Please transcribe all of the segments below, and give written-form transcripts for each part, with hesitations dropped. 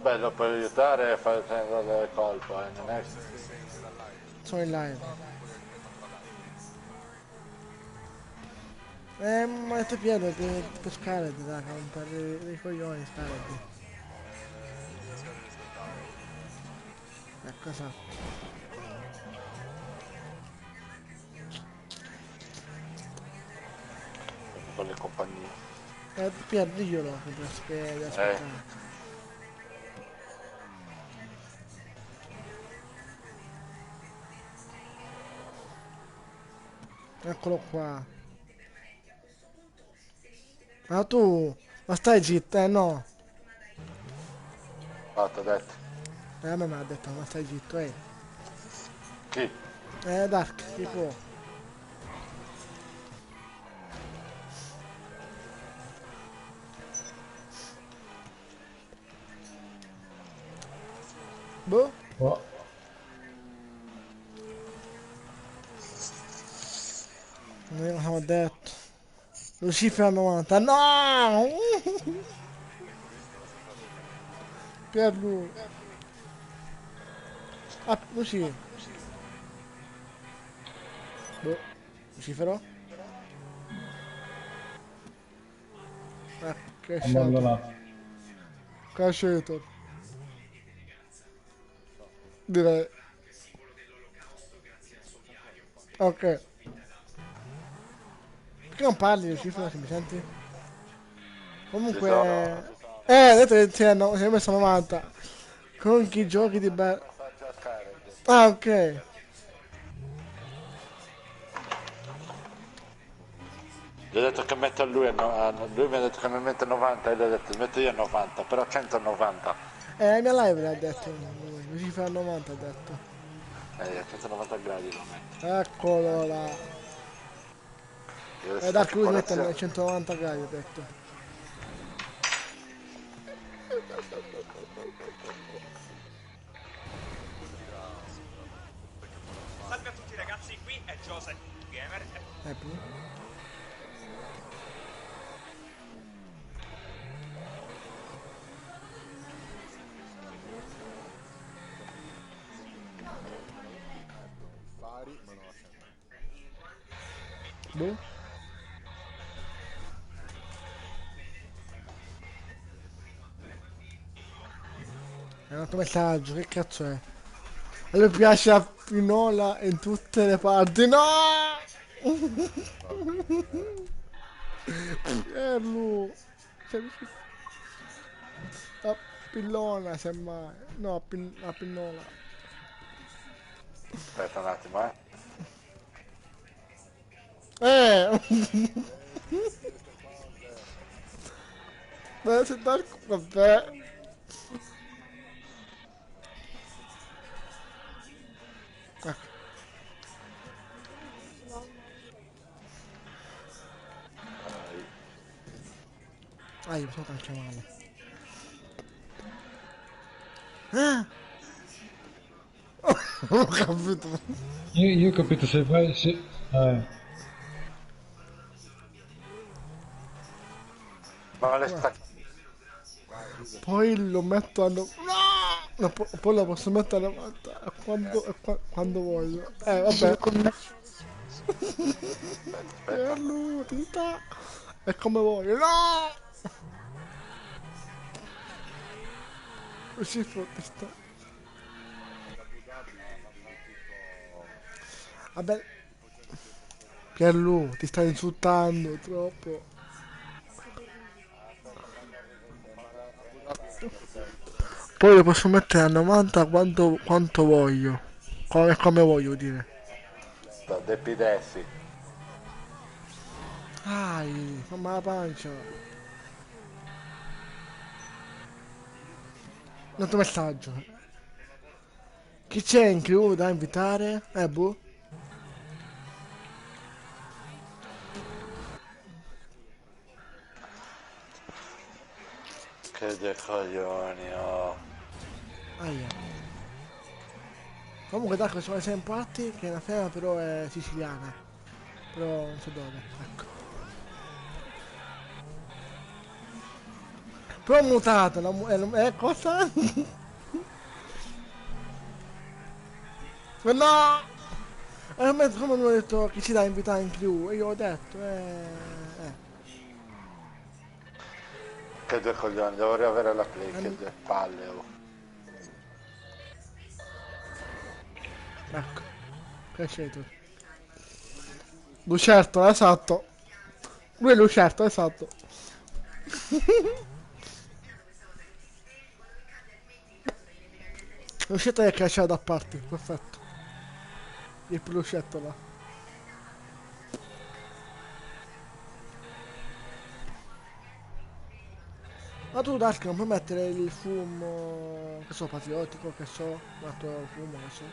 vabbè, lo puoi aiutare e fare prendere le colpe, non è... Sono in live. Ma ti pieno per Scarlet, raga, un po' dei coglioni Scarlet. Ecco, esatto. con le compagnie. Pier, diglielo che devi Eh, aspettare. Eccolo qua. Ma tu, ma stai zitto, no. fatto, detto. A me mi ha detto, ma stai zitto, eh. Chi? Dark, tipo. Boh, Oh, non l'abbiamo detto. Lucifer a 90, no! Per lui. Ah, Luci. Boh, Lucifero? Che è scelto. abbandonato. Che ha scelto? Direi. Ok. Perché non parli, Lucifero, se mi senti? Ci sono... Comunque... ho detto che si è messo a 90. Con chi giochi di bello. Faccio a Skyrim. Ah, ok. Gli ho detto che metto a lui, lui mi ha detto che mi mette 90 e gli ho detto metto io 90, però 190. La mia live l'ha detto lui. Lucifer a 90 ha detto. A 190 gradi lo metto. Eccolo là. Io adesso Dark faccio lui si mette a colazione. 190 gradi, ha detto. Salve a tutti ragazzi, qui è Joseph Gamer. Boh. Boh. È un altro messaggio, che cazzo è? A lui piace la pinola in tutte le parti. No! Erlu! Cioè, la pillona, semmai. No, la pinnola. Aspetta un attimo, eh. Eh! Deve sentare... Vabbè. Ecco. Ah, io so calcio male. Ah! Non ho capito. Io ho capito se vai... Se, Ma le Guarda. sta... Poi lo metto a... No! No, poi lo posso mettere a 90 quando voglio. Vabbè. Aspetta, aspetta. Pierlu, ti sta... È come voglio. No! Così ti sta... Vabbè. Pierlu, ti stai insultando troppo. Poi lo posso mettere a 90 quanto voglio. Come voglio dire. Depidessi. Ai, mamma la pancia. Un altro messaggio. Chi c'è in crew da invitare? Boh. Che dei coglioni, oh. Aia. Comunque Darko sono sempre Patti, che è una femmina però è siciliana. Però non so dove, ecco. Però mutato, cosa? Ma no! Mentre come mi hanno detto che ci dà invitare in più, e io ho detto, Che due coglioni, devo riavere la play, che ehm, due palle, oh. ecco, crescete. Lucerto, esatto. Lui è Lucerto, esatto. Lucerto è crescere da parte, perfetto. Il peluscetto là. Ma tu Dark non puoi mettere il fumo, che so, patriottico, che so, un altro fumo, che so.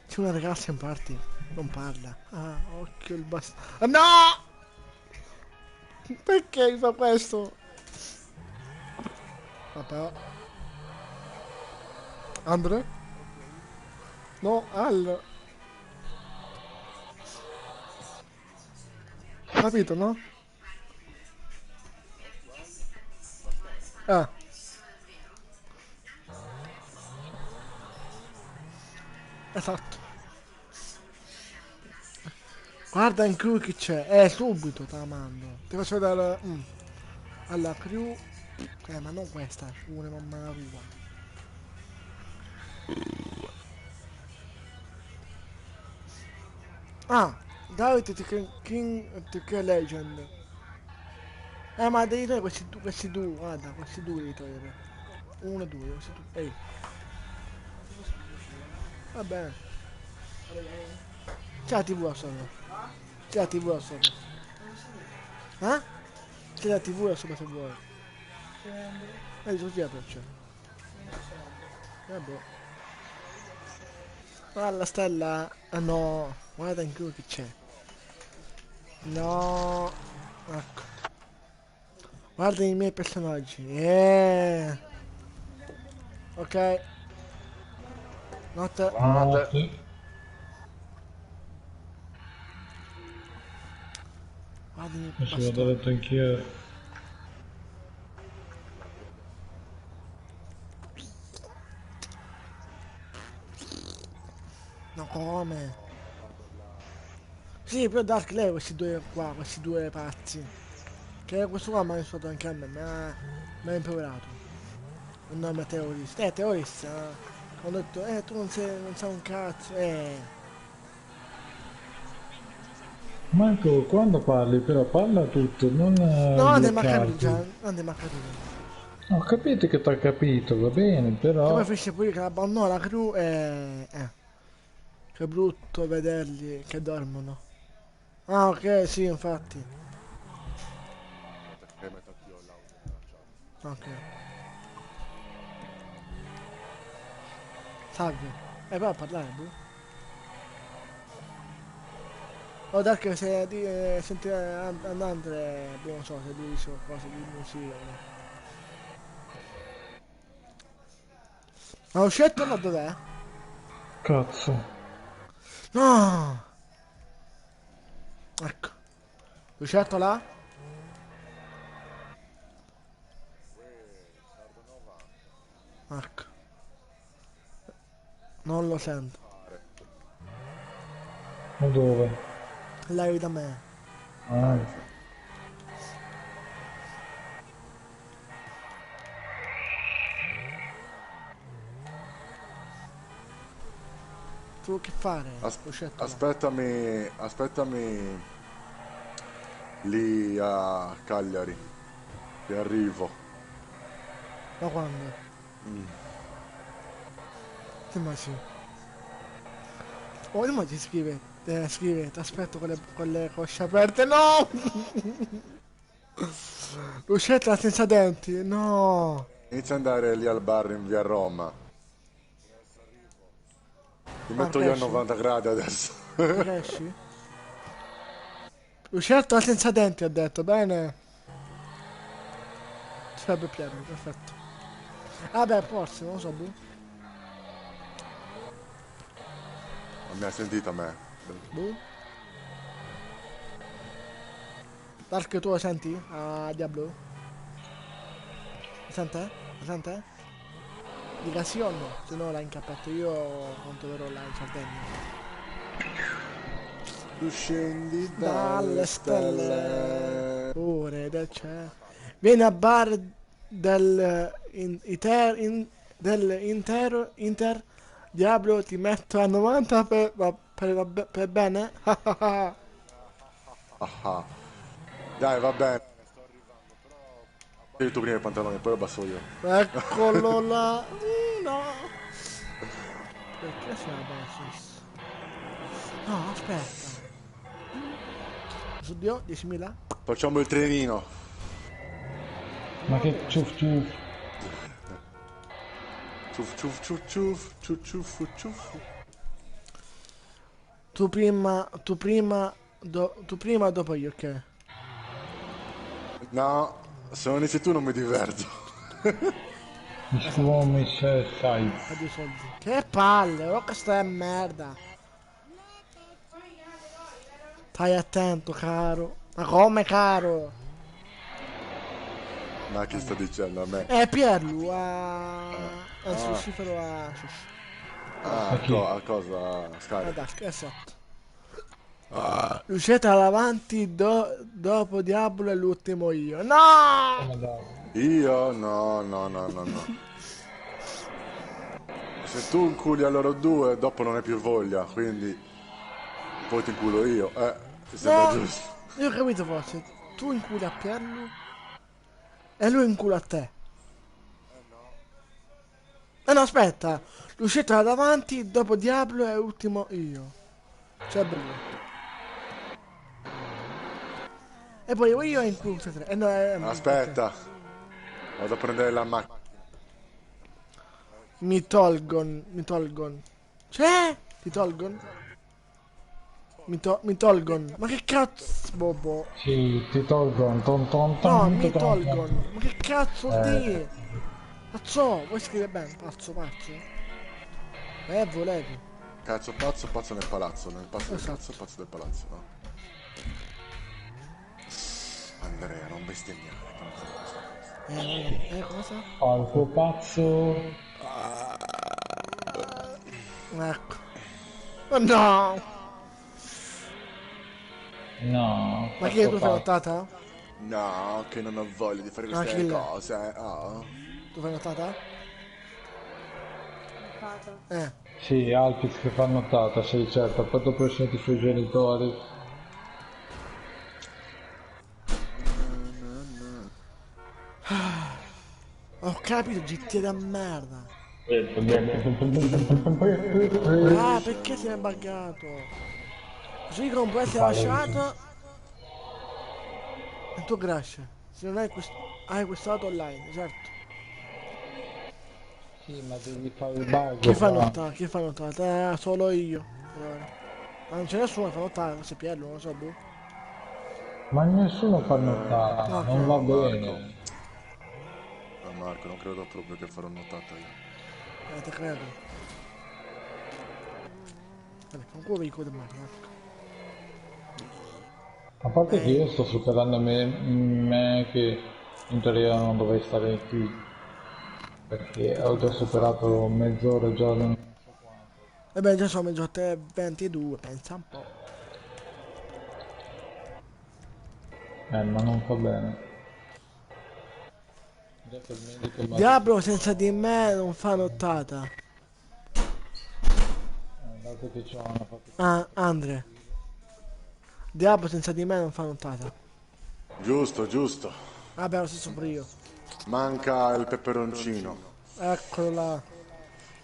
C'è una ragazza in party, non parla. Ah, occhio il bastardo. Ah, no! Perché mi fa questo? Vabbè. Andre? No, Al. Capito, no? Ah, esatto. Guarda in crew chi c'è. Subito te la mando. Ti faccio vedere. Alla crew. Ma non questa, pure mamma rua. Ah, Davide TK Legend. Ma devi togliere questi due, guarda, questi due devi togliere. Uno e due, questi due. Ehi, va bene. C'è la TV da sopra. C'è la TV da sopra. Eh? C'è la TV da sopra se vuoi. Sto dietro c'è. Vabbè. Ah, la stella. Ah no. Guarda in più che c'è. No. Ecco. Guarda i miei personaggi. Ok. Notte. Buonanotte. Notte. Guarda i miei Adesso vado a bastoni. letto anch'io. No, come? Sì, però Dark Leo questi due qua, questi due pazzi. Che questo qua mi ha aiutato anche a me, mi ha improverato. Un nome terrorista. Terrorista. Ho detto, tu non sei un cazzo, Marco, quando parli però parla tutto, non No, non mi ha capito, bloccarti. cioè, non mi ha capito. Ho capito che ti ha capito, va bene, Che poi però... finisce pure che abbandona la crew e... Che brutto vederli che dormono. Ah, ok, sì, infatti. Ok. Salve. Vai a parlare, bro. Oh, dai che se sentire andare, boh, non so, se lui dice qualcosa di musica. No. Ma lo scelto là dov'è? Cazzo. No! Ecco. Lo scelto là? Ecco. Non lo sento. Ma dove? Lei da me. Ah, Tu che fare? Lo scelto là. Aspettami lì a Cagliari, che arrivo. Ma quando? Sì, ma sì. Oh, ma ti scrive, ti aspetto con le cosce aperte. No! L'uscetta senza denti, no! Inizia ad andare lì al bar in via Roma. Ti Ah, metto io a riesci? 90 gradi adesso. Riesci? L'uscetta senza denti, ha detto, bene. Sarebbe pieno, perfetto. Ah beh, forse, non lo so, boh. Non mi ha sentito a me. Boh. Dark, tu lo senti? A Diablo? Lo sente? Lo sente? Dica sì o no? Se no la incappetto io quanto verrò là in Sardegna. Tu scendi Dalle stelle pure del cielo. Vieni a bar del Inter Diablo ti metto a 90 per bene? Ah, dai, va bene. Togli tu prima i pantaloni, poi lo abbasso io. Eccolo là. No. Perché si è abbasso? No, aspetta. Oddio, 10.000? Facciamo il trenino. Ma che ciuff ciuff. Ciuff ciuff ciuff ciuff ciuff ciuff ciuff. Tu prima, dopo io, ok? No, se non inizi tu non mi diverto. Mi scuomo mi c'è, sai. A due soldi. Che palle, oh che sta merda. Stai attento, caro. Ma come, caro? Ma chi sta dicendo a me? Pierlu, anzi, Lucifero a... Ah, a cosa? Sky. Dark, esatto. Lucetta davanti dopo Diablo e l'ultimo io. No! Ma dai. Io? No, no, no, no, no. Se tu inculi a loro due, dopo non hai più voglia, quindi poi ti inculo io, ti sembra No! giusto? Io ho capito forse. Tu inculi a Pierlu e lui incula a te. No, aspetta. Lucetta da davanti, dopo Diablo e ultimo io. Cioè bello. E poi io inculo tutte e tre. No, Aspetta, vado a prendere la macchina. Mi tolgon. Cioè? Ti tolgon? Mi tolgon. Ma che cazzo, Bobo? Sì, ti tolgono. Ton ton No, ton mi ton, ton. tolgon. Ma che cazzo vuol Eh. dire? Pazzo, vuoi scrivere bene? Pazzo. Volevi. Cazzo pazzo, pazzo nel palazzo, nel pazzo del Esatto. cazzo, pazzo del palazzo, no? Andrea, non bestemmiare, che non fai questo. Cosa? Falco pazzo. Ecco. Oh no! No. Ma che tu falco fai pazzo. notata? No, che non ho voglia di fare Ah, queste chi l'è? cose. Oh. Tu fai notata? Sì, Alpis che fa notata, sì certo, poi dopo senti i suoi genitori. Ho capito, GT da merda. Ah, perché si è buggato? Così non può essere lasciato. E tu crash. Se non hai quest'auto online, certo. Sì, ma devi fare il bug. Chi fa qua. notare? Chi fa notare? Solo io. Allora. Ma non c'è nessuno che fa notare, forse Pierlo, non lo so, boh. Ma nessuno fa notata, No, non va bene. No, Marco, non credo proprio che farò notata io. Te credo. Vabbè, ancora veicolo del mare, ecco. A parte che io sto superando me che in teoria non dovrei stare qui. Perché ho già superato mezz'ora già. E beh, già sono mezz'orte e 22, pensa un po'. Ma non fa bene. Già che il medico mi ha Diablo senza di me non fa nottata. dato che c'ho una fatto. Ah, Andre. Diablo senza di me non fa nottata. Giusto, giusto. Vabbè, lo stesso pure io. Manca il peperoncino. Eccolo là.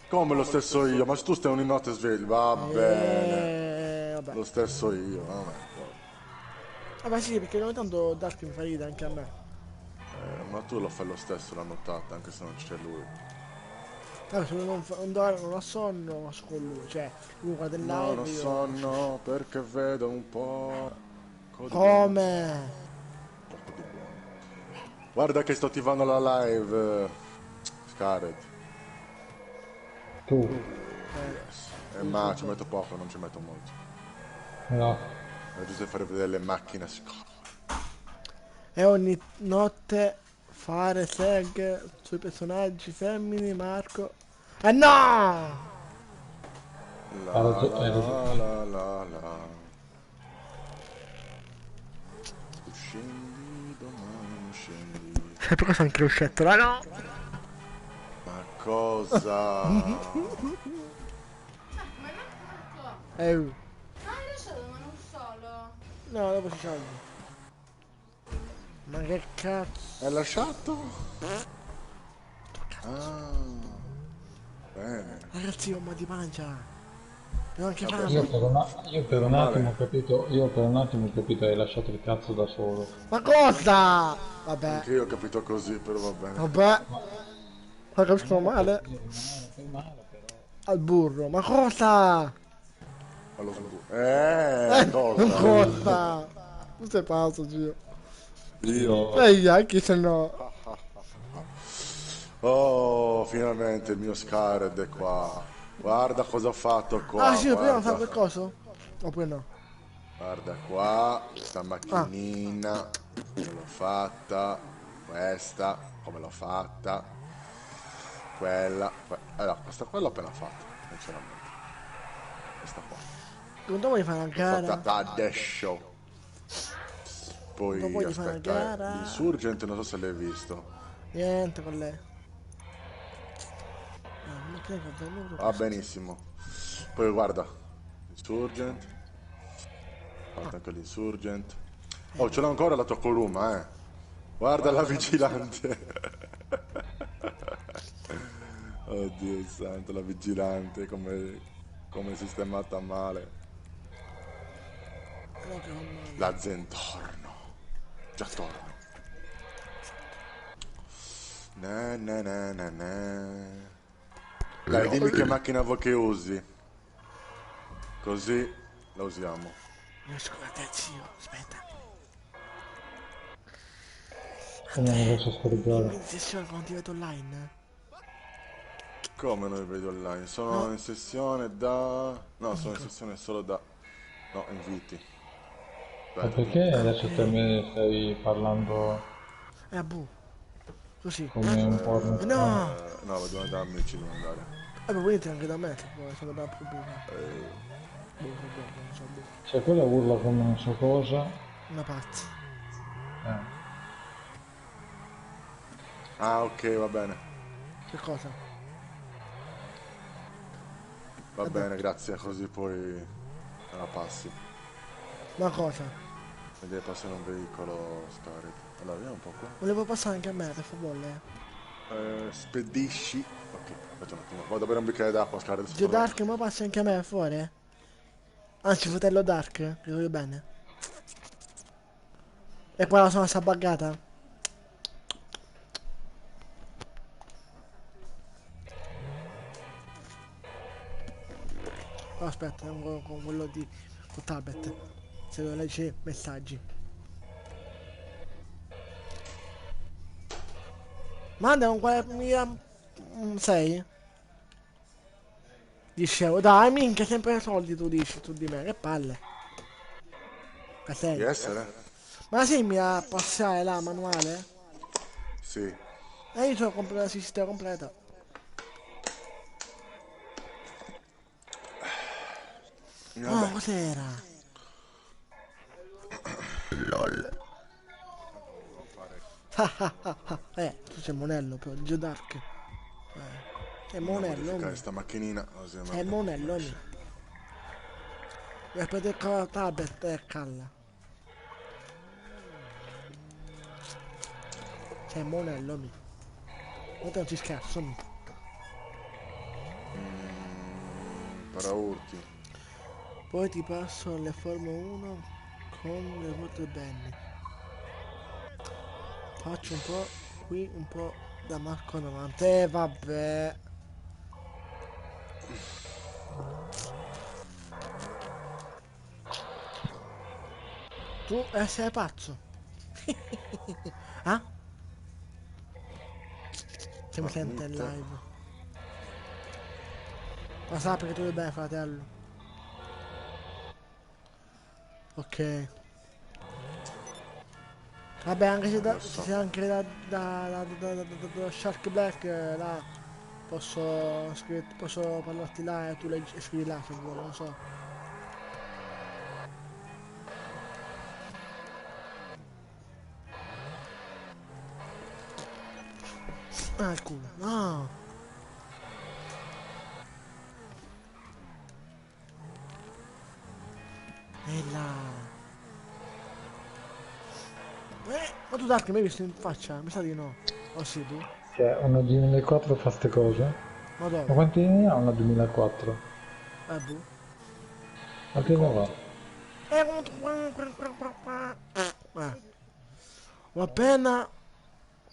Come lo stesso io? Ma se tu stai ogni notte sveglio, va bene. Vabbè. Lo stesso io, vabbè. Vabbè sì, perché ogni tanto Dark mi fa ridere anche a me. Ma tu lo fai lo stesso la nottata, anche se non c'è lui. Vabbè, se non ho sonno, sto con lui. Cioè, lui guarda il No, live, non io... sonno perché vedo un po'. Come? Poco di buono. Guarda che sto attivando la live. Scarlet. Tu. Ma ci metto poco, non ci metto molto. No. È giusto fare vedere le macchine scorre. E ogni notte fare tag sui personaggi femmini, Marco. Eh no! La Hai la ragione, hai ragione. la la la. Tu scendi domani, scendi. Sai per cosa anche lo scettro? No! Ma cosa? Ma è mancato! Eh, No, hai lasciato ma non solo. no, dopo si scioglie. Ma che cazzo? Hai lasciato? Ah, bene. Ragazzi, ho mal di pancia. Devo anche Vabbè, fare. Io per un Meno attimo ho male. capito, io per un attimo ho capito hai lasciato il cazzo da solo. Ma cosa? Vabbè, Anche io ho capito così, però va bene. vabbè. Ma capisco male. Per male però. Al burro. Ma cosa? Allo sbu. Non Cosa? cosa? Non sei pazzo, zio. Io. Anche se no. Oh, finalmente il mio Scared è qua. Guarda cosa ho fatto qua. Ah, sì, dobbiamo fare Guarda. quel coso? Oppure no? Guarda qua, sta Ah. macchinina, come l'ho fatta, questa, come l'ho fatta, quella, allora questa qua l'ho appena fatta, sinceramente, questa qua, Non vuoi fare una l'ho fatta gara? adesso, Non poi voglio fare una aspetta, gara. l'Insurgent non so se l'hai visto, Niente con lei. Ma che è venuto? va benissimo, poi guarda, l'Insurgent, guarda anche l'Insurgent, oh ce l'ho ancora la tua Kuruma, guarda la vigilante. Oddio santo, la vigilante come è sistemata male. No, che non male. La Zentorno. Già torno. Na, na, na, na, na. Dai, dimmi che macchina vuoi che usi. Così la usiamo. Scusate, zio, aspetta. Come non riesco a scorreggiare? In sessione quando ti vedo online? Come non li vedo online? Sono in sessione da... No, sono in sessione solo da... No, inviti. Ma Aspetta. perché adesso te me stai parlando Boh. Così. come un porno? No! No, devo andare, amici, devo andare. Ma volete anche da me, tipo, se dobbiamo pubblicare. Boh, vabbè, non so, boh. Se quella urla come non so cosa, Una pazza. Ah, ok, va bene. Che cosa? Va bene, grazie, così poi me la passi. Ma cosa? Mi deve passare un veicolo Scared. Allora, vediamo un po' qua. Volevo passare anche a me, per favore. Spedisci. Ok, aspetta un attimo. Vado a bere un bicchiere d'acqua, Scared. Zio Dark, ma passi anche a me fuori? Anzi, fratello Dark, che voglio bene. E qua la sono sabaggata. Oh, aspetta, con quello di... con tablet. Se lo leggi messaggi. Manda un 6? 10 euro. Dai, minchia, sempre soldi tu dici, tu di me. Che palle. A Di 6. essere? Ma sì, mi a passare là, manuale? Sì. E io sono la sistema completa. No, Vabbè. cos'era? LOL. Tu sei Monello, però, Gio Dark. È Monello. Modificare sta macchinina. Così È almeno- Monello. Mi aspetta con la tablet e calla. Sei Monello. Non ti scherzo. Paraurti. Poi ti passo alle Formula 1 con le ruote belli. Faccio un po' qui, un po' da Marco 90. Vabbè. Tu sei pazzo. Ah? Se mi sente in live. Ma sappi che tu vai bene, fratello. Ok. Vabbè, anche se, lo so. se anche da Shark Black là posso posso parlarti là e tu leggi e scrivi là se vuoi, non so. Ah, il culo, no! E là! Ma tu Dark mi hai visto in faccia? Mi sa di no. Oh sì, tu? Cioè, una 2004 fa ste cose? Ma Ma dove? quanti anni ha una 2004? Boh. Quanti anni va? Eh, ho appena...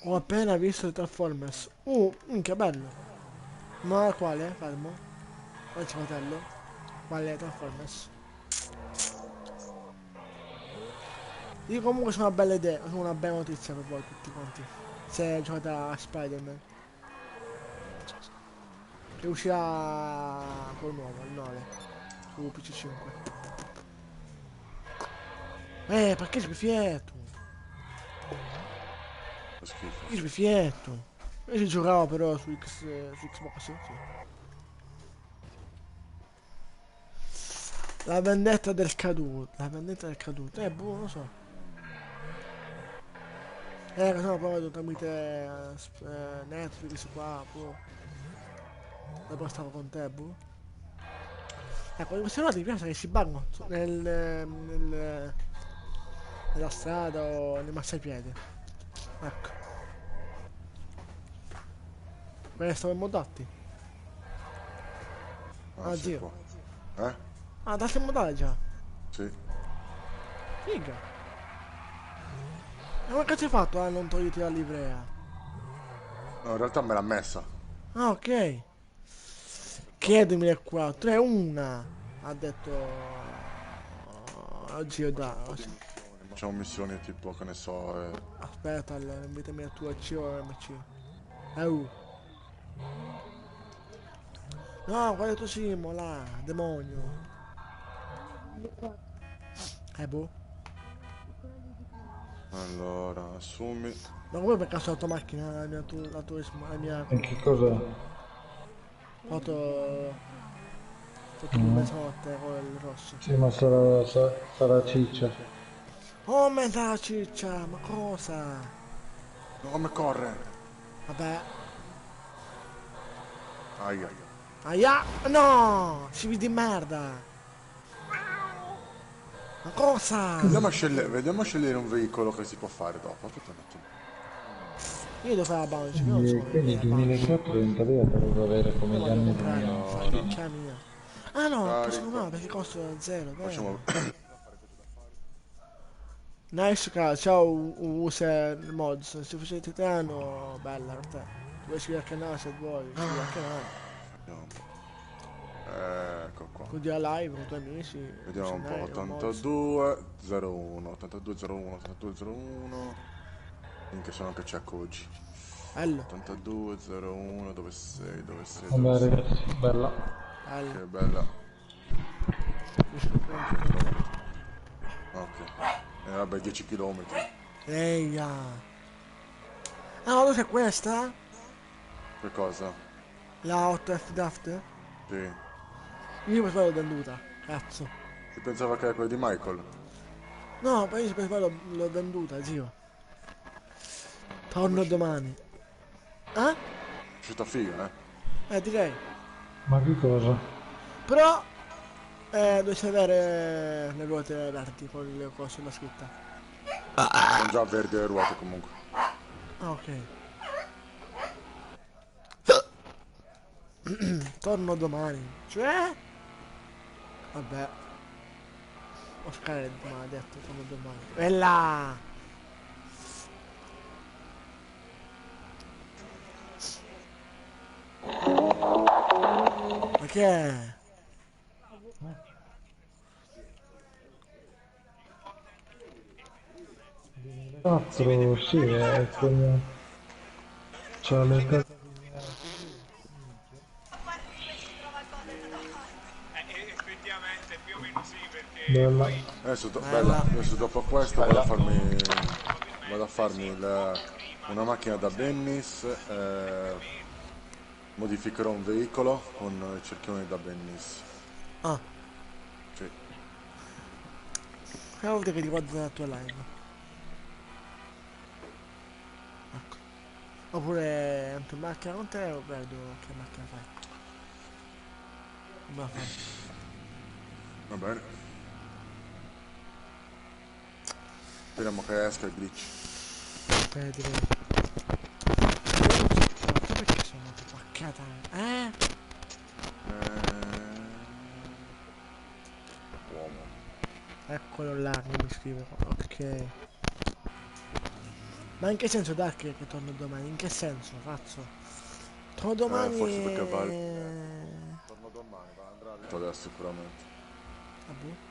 Ho appena visto i Transformers. Minchia bello. Ma quale? Fermo. Qual è il fratello? Quale è Transformers? Io comunque sono una bella idea, sono una bella notizia per voi tutti quanti. Se giocate a Spider-Man. Che uscirà col nuovo, il 9. Su PC5. Perché sbifietto? Fa schifo. Che sbifietto? Io ci giocavo però su Xbox, sì. La vendetta del caduto. La vendetta del caduto. Boh, non lo so. Che sono proprio tramite Netflix qua, boh. Dopo stavo con te, boh. Ecco, questi noti mi piace che si buggano nella strada o nei marciapiedi. Ecco. Quelli stavamo moddati. Ah, Ah, sì, zio. qua. Ah, da siamo modati già. Sì. Figa. E ma che ci hai fatto a non toglierti la livrea? No, in realtà me l'ha messa. Ah, ok. Che è 2004? È una. Ha detto... Zio da... Facciamo missioni tipo, che ne so, Aspetta, allora, invitami a tua C o MC. No, qual è il tuo simbolo là? Demonio. Boh. Allora, assumi. Ma come per caso la tua macchina, la mia E che cos'è? foto... Foto di mezzanotte con il rosso. Sì, ma sarà ciccia. Oh, mezza la ciccia, ma cosa? Ma come corre? Vabbè. Aia. Aia! No! Cibi di merda! Ma cosa? Vediamo a scegliere un veicolo che si può fare dopo. Aspetta un attimo. Io devo fare la bounce, io non so Quindi il 2004 in teoria dovrebbe avere come io gli voglio anni comprare 2000. una ciccia mia. Ah no, posso Carico. no, perché costa zero, Facciamo... vero? Nice car, ciao user mods, se facete titano, bella per te. Tu vuoi iscrivere al canale se vuoi, iscrivi al canale. Vediamo. Ecco qua. Così a live con i tuoi amici, Vediamo un po'. user mods. 8201, 8201, 8201. Minchia, sono anche check oggi. Bello, 8201, dove sei? Dove sei? Vabbè Dove sei? ragazzi, bella. bello. Che bella. Riesco a prendere. Ok. Vabbè, 10 km. Eia. Ah, ma cos'è questa? Che cosa? La 8F Daft? Sì. Io per sbaglio l'ho venduta, cazzo. Si pensava che era quella di Michael. No, ma io per sbaglio l'ho venduta, zio. Torno domani. Eh? È uscita figa, Direi. Ma che cosa? Però dovresti avere le ruote verdi con le cose sulla scritta. Sono già verdi le ruote comunque. Ah, ok. Torno domani. Cioè? Vabbè. Oscar mi ha detto torno domani. E là! Ma che è? Cazzo, sì, è come... C'ha le cose... Effettivamente più o meno sì, perché Bella. Adesso, bella. Adesso dopo questo vado a farmi vado a farmi una macchina da Bennis, modificherò un veicolo con i cerchioni da Bennis. Ah, Sì. che vuol dire che ti guardo nella tua live? Ecco. Oppure entro in macchina con te o vedo che macchina fai? Come la fai? Va bene. Speriamo che esca il glitch. Direi. Ma perché sono paccata? Uomo. Eccolo là che mi scrive. Ok. Ma in che senso Dark che torno domani? In che senso, cazzo? Torno domani Forse perché va... e... Torno domani, andrà a letto adesso sicuramente. Ah, boh.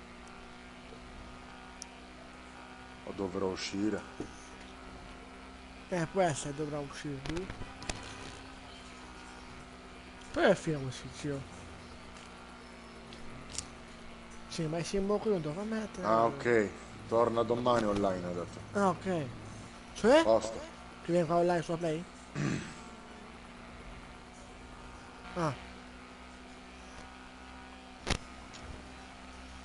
O dovrò uscire. Può essere, dovrà uscire lui. Poi è fine così, zio. Sì, ma il simbolo qui non dovrà mettere. Ah, ok. Torna domani online, ha detto. Ah, ok. Cioè? Basta. Che viene qua online sulla play? Ah.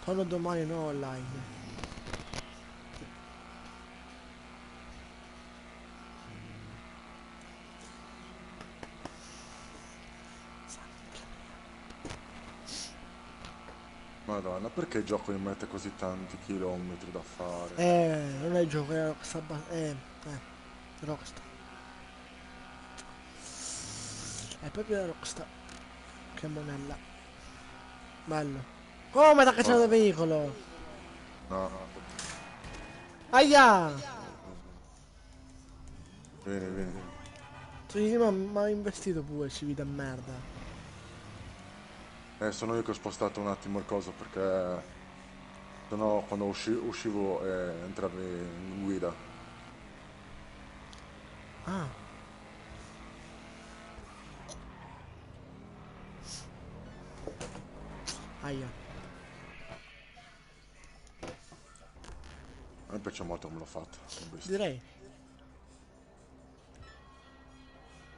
Torno domani no online. Madonna, perché il gioco mi mette così tanti chilometri da fare? Non è il gioco, è Rockstar. Rockstar. È proprio Rockstar. Che monella. Bello. Come t'ha cacciato dal veicolo? No. Aia! Vieni, vieni. Sì, ma ha investito pure, civi da merda. Sono io che ho spostato un attimo il coso perché sennò quando uscivo entravi in guida. Ah. Aia. A me piace molto come l'ho fatto. L'ho visto. Direi.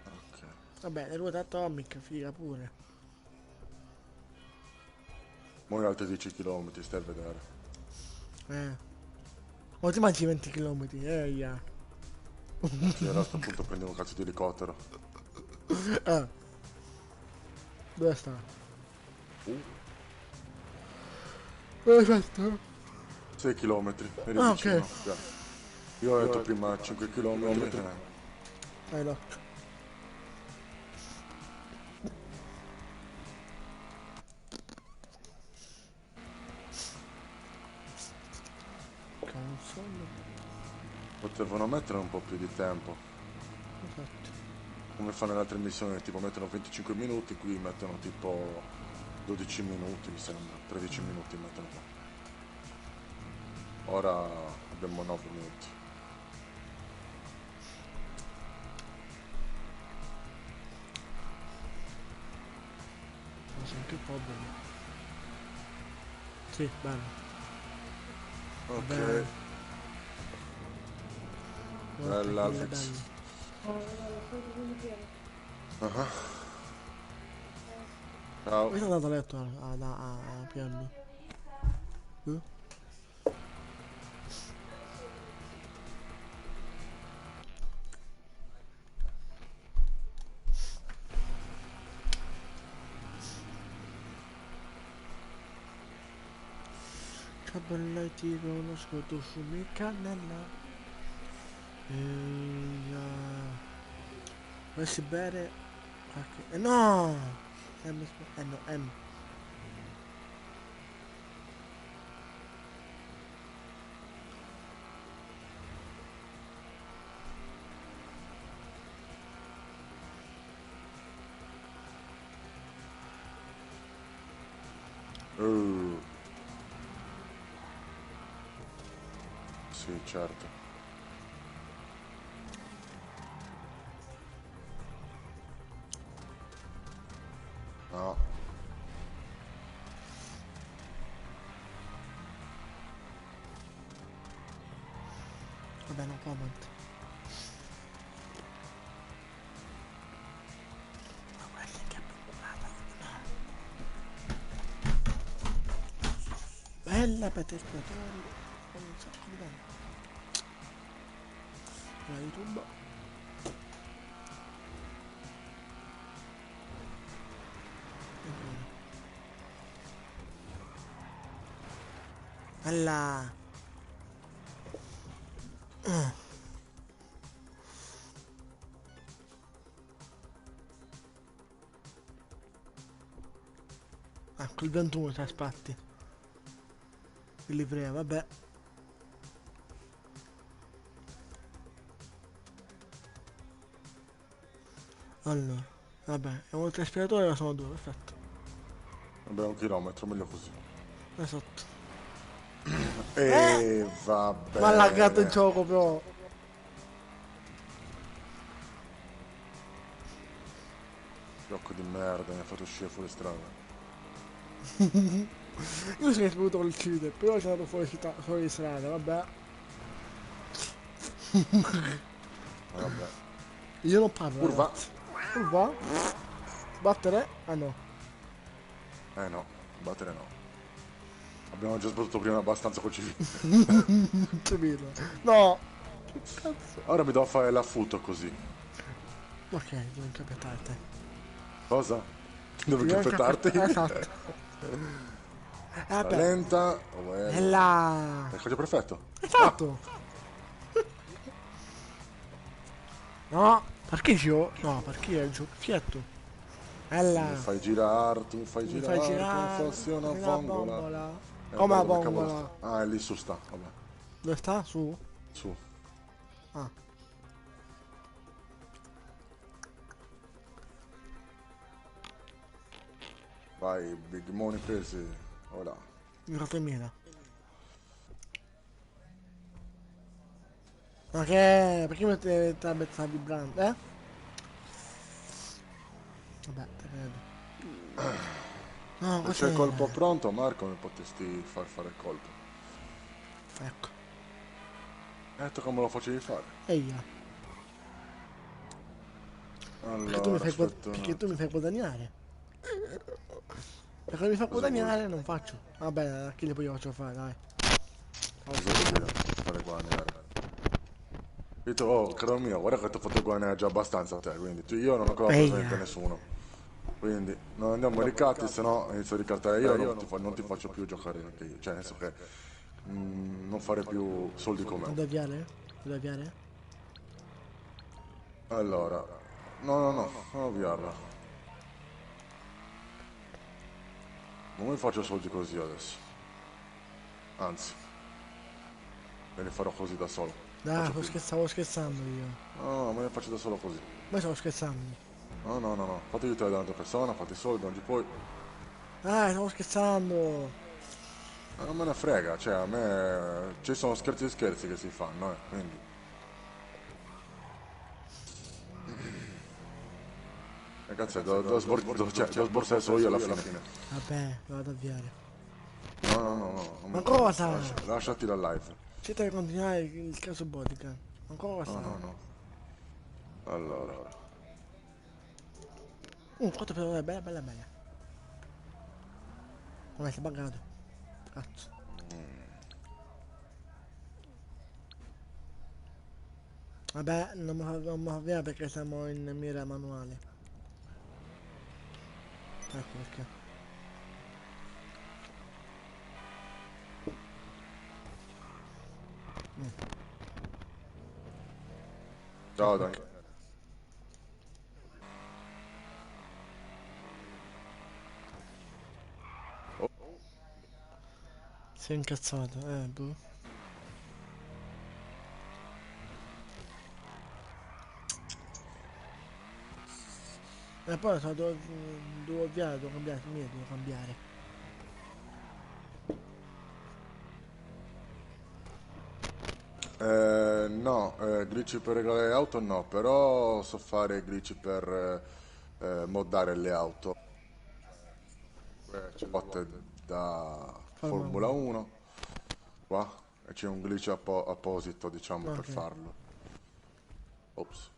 Ok. Vabbè, le ruote atomiche, figa pure. Mo' gli altri 10 km, stai a vedere. O ti mangi 20 km, eia. Sì, allora a sto punto prendevo un cazzo di elicottero. Ah. Dove sta? Perfetto. 6 km, eri Ah, vicino. ok. Già. Io ho detto prima 5 km. L'occhio. Console. Potevano mettere un po' più di tempo. Esatto. Come fanno nelle altre missioni, tipo mettono 25 minuti, qui mettono tipo 12 minuti, mi sembra. 13 minuti mettono qua. Ora abbiamo 9 minuti. Ma sono anche poveri. Sì, bello. Ok. Bello. Guarda, Bella quello è Alfix. bello. Ciao. Come sono andato a letto a Pianni? Ciao bella ti conosco tu fumi cannella. Vorresti bere qualche... no! No, M. Sì, certo. No. Vabbè, no comment. Ma guarda che abbuffata. Bella per te spettatori. Un sacco di bella. La YouTube. Bella. Ecco il 21 tra spatti. Il livrea, vabbè. Allora, vabbè, è un traspiratore ma sono due, perfetto. Abbiamo 1 chilometro, meglio così. Esatto. E vabbè. Ma ha laggato il gioco però. Gioco di merda, mi ha fatto uscire fuori strada. Io sono voluto uccidere, però sono andato fuori strada, vabbè. Vabbè. Io non parlo. Curva. Ragazzi. Curva. Battere? Ah no. No, battere no. Abbiamo già sbattuto prima abbastanza col civile. Civile. No. Che cazzo. Ora mi devo fare l'affuto così. Ok, devo incappetarti. Cosa? Devo incappetarti? Esatto. Vabbè. Lenta. E là. È il coglio perfetto. Esatto. No, perché io? No, perché è il giochetto? E là. Mi fai girare, tu mi fai Mi girare, fai come girare. fosse una Una vongola. bombola. Come la Dove cavolo bombola? sta? Ah, è lì su sta, vabbè. Dove sta? Su? Su. Ah. Vai, big money presi. Ora. Mi fa 3000. Ma che? Perché mettete tablet sta vibrando? Vabbè, te credo. No, Se c'è il cos'è? colpo pronto, Marco, mi potresti far fare il colpo. Ecco. Hai detto come lo facevi fare. Eia. Allora, aspetta un Perché tu mi attimo. fai guadagnare. Perché mi fa guadagnare non faccio. Vabbè, chi le poi io faccio fare, dai. Cosa vuol dire? Fare guadagnare. Detto, oh, caro mio, guarda che ti ho fatto guadagnare già abbastanza a te, quindi io non ho ancora preso niente a nessuno. Quindi non andiamo a ricatti, se no inizio a ricattare io, non ti faccio più giocare neanche io. Cioè, nel senso che non fare più soldi come Devo me. avviare? Devo avviare? Allora, no, non avviarla. Non mi faccio soldi così adesso. Anzi, me ne farò così da solo. Dai, stavo scherzando io. No, me ne faccio da solo così. Ma stavo scherzando. No. Fate aiutare da un'altra persona, fate i soldi, non ci puoi. Dai, stavo scherzando. Ma non me ne frega, cioè a me ci sono scherzi e scherzi che si fanno, quindi. Ragazzi, devo sborsare solo io alla fine. Vabbè, vado ad avviare. No. Ma cosa? Lasciati la live. Siete per continuare il caso Bodyguard. Ma cosa? No. Allora. Quanto per ora, bella. Come si è buggato? Cazzo. Vabbè, non mi fa via perché siamo in mira manuale. Ecco perché. Ciao Dani. Si è incazzato, boh. E poi devo avviare, devo cambiare, devo cambiare. No, glitch per regalare le auto no, però so fare glitch per moddare le auto. C'è bot da Formula Formula 1 qua E c'è un glitch apposito, diciamo, per Ok. farlo. Ops.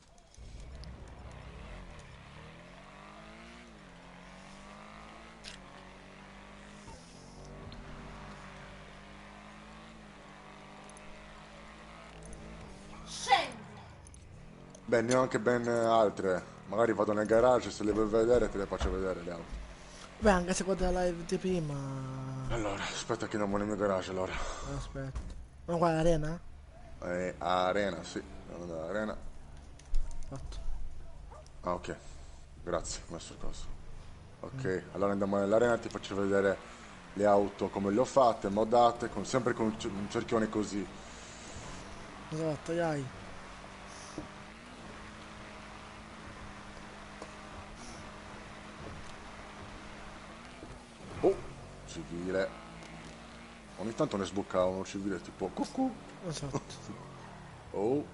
Scendi! Beh, ne ho anche ben altre. Magari vado nel garage, se le vuoi vedere te le faccio vedere le auto. Beh, anche se guarda la live di prima. Allora, aspetta che non nel mio garage allora. Aspetta. Ma qua l'arena? Arena, sì. Andiamo all'arena. Fatto. Ah, ok. Grazie, ho messo il coso. Ok, allora andiamo nell'arena, ti faccio vedere le auto come le ho fatte, modate, sempre con un cerchione così. Esatto, dai. Oh, civile. Ogni tanto ne sbocca uno civile tipo cucù. Esatto. Oh,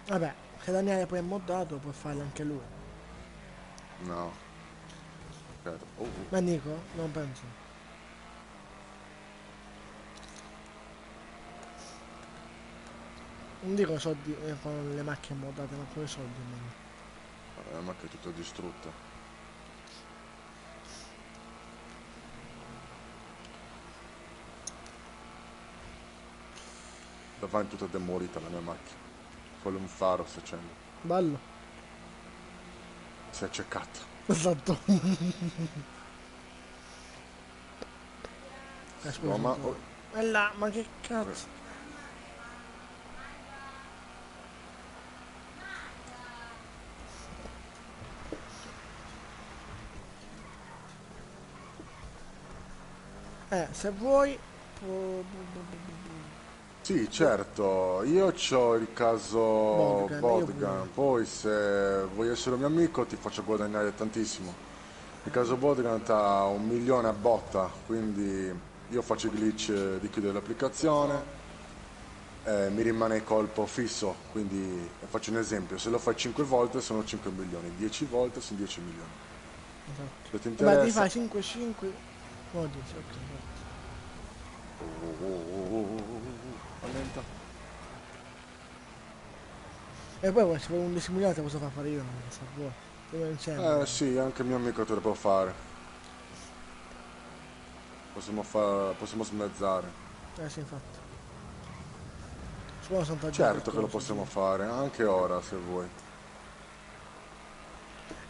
Vabbè, se Daniele poi è moddato può farlo anche lui. no. Aspetta. Oh, Ma Nico? Non penso. Non dico soldi con le macchine moddate, ma con i soldi almeno. la macchina è tutta distrutta. Davanti tutta demolita la mia macchina. Solo un faro si accende. Bello. Si è accecato. Esatto. Scusa, Gomma. Oh, E là, ma che cazzo? Se vuoi... sì, certo, io ho il caso Bodgan, io pure. Bodgan, poi se vuoi essere un mio amico ti faccio guadagnare tantissimo. Il caso Bodgan ha 1 milione a botta, quindi io faccio i glitch di chiudere l'applicazione, mi rimane il colpo fisso, quindi faccio un esempio, se lo fai 5 volte sono 5 milioni, 10 volte sono 10 milioni. Esatto. Se ti Vabbè, ti interessa... fai 5-5... No, 10, ok. Rallenta. E poi se vuoi un dissimulato cosa fa fare io? Non so, vuoi. Dove non c'è? Sì, anche il mio amico te lo può fare. Possiamo smezzare. Sì, infatti. Scusa, sono tagliato il Certo che lo coso, possiamo sì. fare, anche ora se vuoi.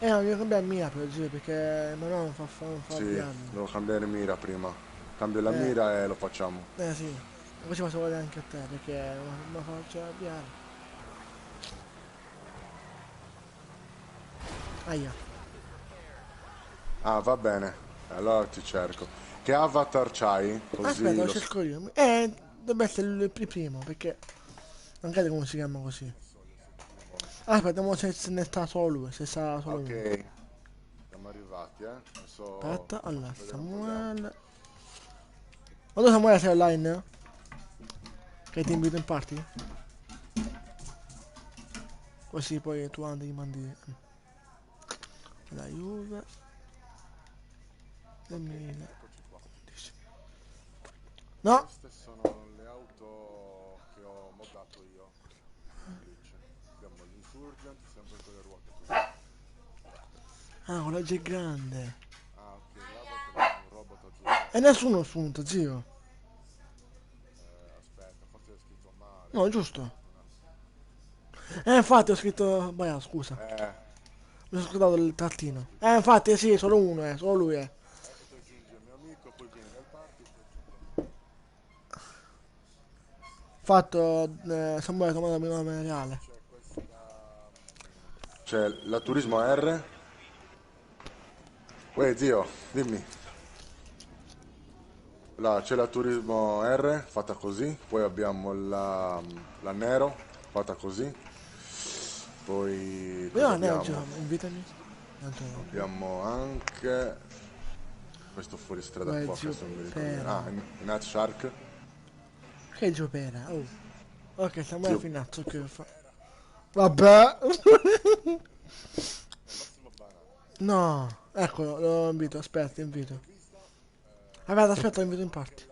No, il mio cambio è mia per giro, perché ma no, non fa Sì, avviarlo. devo cambiare mira prima. Cambio la Eh, mira e lo facciamo. sì. E poi ci posso vedere anche a te, perché non la faccio avviare. Aia. Ah, va bene. Allora ti cerco. Che avatar c'hai? Aspetta, Così lo lo... cerco io. Dovrebbe essere il primo, perché... Non credo come si chiama così. Aspetta, mo se ne sta solo lui, se sta solo uno. Ok, siamo arrivati, eh. Adesso Aspetta, ti allora, faccio vedere un po' le auto. Samuele. Ma tu Samuele sei online? Che ti invito in party? Così poi tu andi, mandi la Juve Ok, 2011. eccoci qua. No! Queste sono le auto che ho moddato io. In glitch. Abbiamo l'Insurgent, sempre con le ruote così. Ah, quello già è grande. Ah, ok, l'avatar è un robot azzurro. E nessuno spunta, zio. Aspetta, forse è scritto male. No, giusto. Infatti ho scritto... Sbagliato, scusa. Mi sono scordato il trattino. Infatti sì, solo uno, solo lui è. Adesso aggiungi il mio amico, poi vieni nel party, ti aggiungo a me. Fatto, Samuele, tomando il mio nome reale. C'è questa... C'è la Turismo R. Uè, zio, dimmi. Là, c'è la Turismo R, fatta così. Poi abbiamo la Nero, fatta così. Poi Io cosa non è oggi, abbiamo? invitami. Non c'è. Abbiamo anche questo fuoristrada Uè, qua, che zio adesso non mi ricordo. Pera. Ah, Night Shark. Che Zio Pera? Oh. Ok, Samuele Zio Finazzo che fa. Vabbè. No, eccolo, lo invito, aspetta, invito. Aspetta, lo invito in party.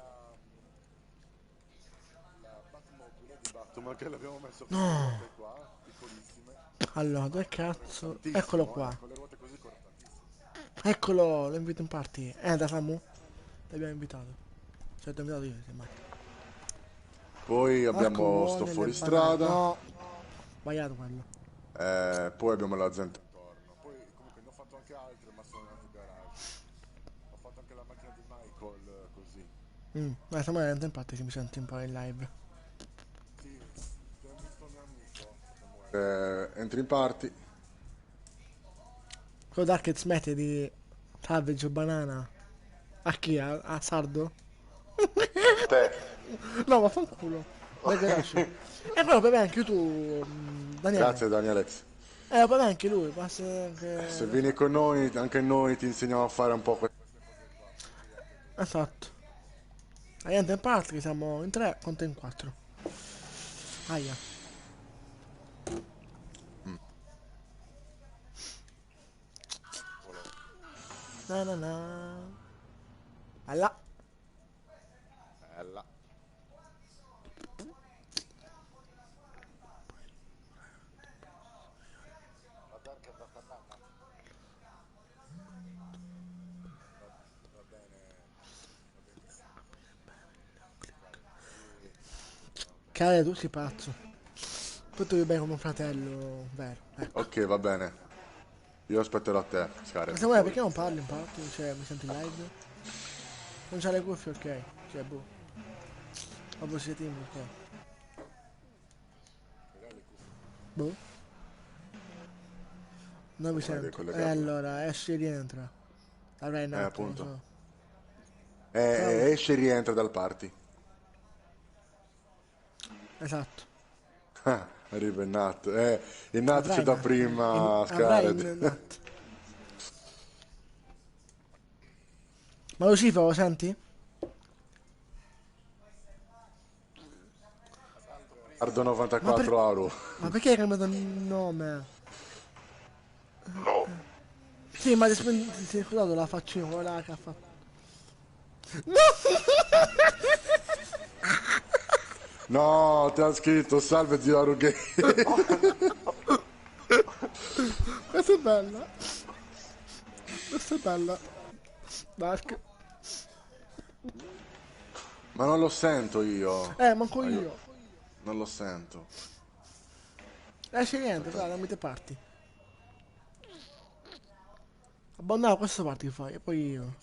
Esatto, ma che l'abbiamo messo No. qua, piccolissime. Allora, dove cazzo? Tantissimo, Eccolo qua. con le ruote così corre tantissimo. Eccolo, lo invito in party. Da Samu? L'abbiamo invitato. Cioè, ti ho invitato io, semmai. Poi Marco abbiamo sto vuole le fuoristrada. banane. No, sbagliato quello. Poi abbiamo la gente intorno. Poi comunque ne ho fatto anche altre, ma sono andati in garage. Ho fatto anche la macchina di Michael così. Ma Samu è in party, se mi senti un po' in live. Sì, ti ho visto un mio amico. Entri in party. Quello Dark smette di salvage o banana. A chi? A Sardo? Te. No, ma fanculo. Dai, garage. E poi lo bevi anche tu, Daniele. Grazie Danielex. Lo bevi anche lui, basta anche... Se vieni con noi, anche noi ti insegniamo a fare un po' queste cose qua. Esatto. Niente in party, siamo in 3 contro in 4. Aia. Na na na. Alla. Bella. Va bene. Cade, tu sei pazzo. Tu ti vuoi bene come un fratello, vero? Ecco. Ok, va bene. Io aspetterò te, Ma Scare. Samuele, perché non parli in party? Cioè, mi senti in live? Non c'ha le cuffie, ok. Cioè, boh. Ma siete in qua. Boh. Non mi Devi sento. collegarle. Allora, esci e rientra. Avrai un attimo, appunto. non so. Esce e rientra dal party. Esatto. Arriva il Nat. Il Nat Avrai c'è da Nat. prima, Avrai il Scared. Nat. Ma lo schifo, lo senti? Ardo 94 euro. Ma perché hai cambiato il nome? No. Sì, ma ti sei scusato la faccio io, quella che ha fatto. No, ti ha scritto salve zio Arughe. Questa è bella. Questa è bella. Dark. Ma non lo sento io. Manco Ah, io. Non lo sento. Esce niente, fra, non mi te parti. Abbandona questo parti fai, e poi io. Non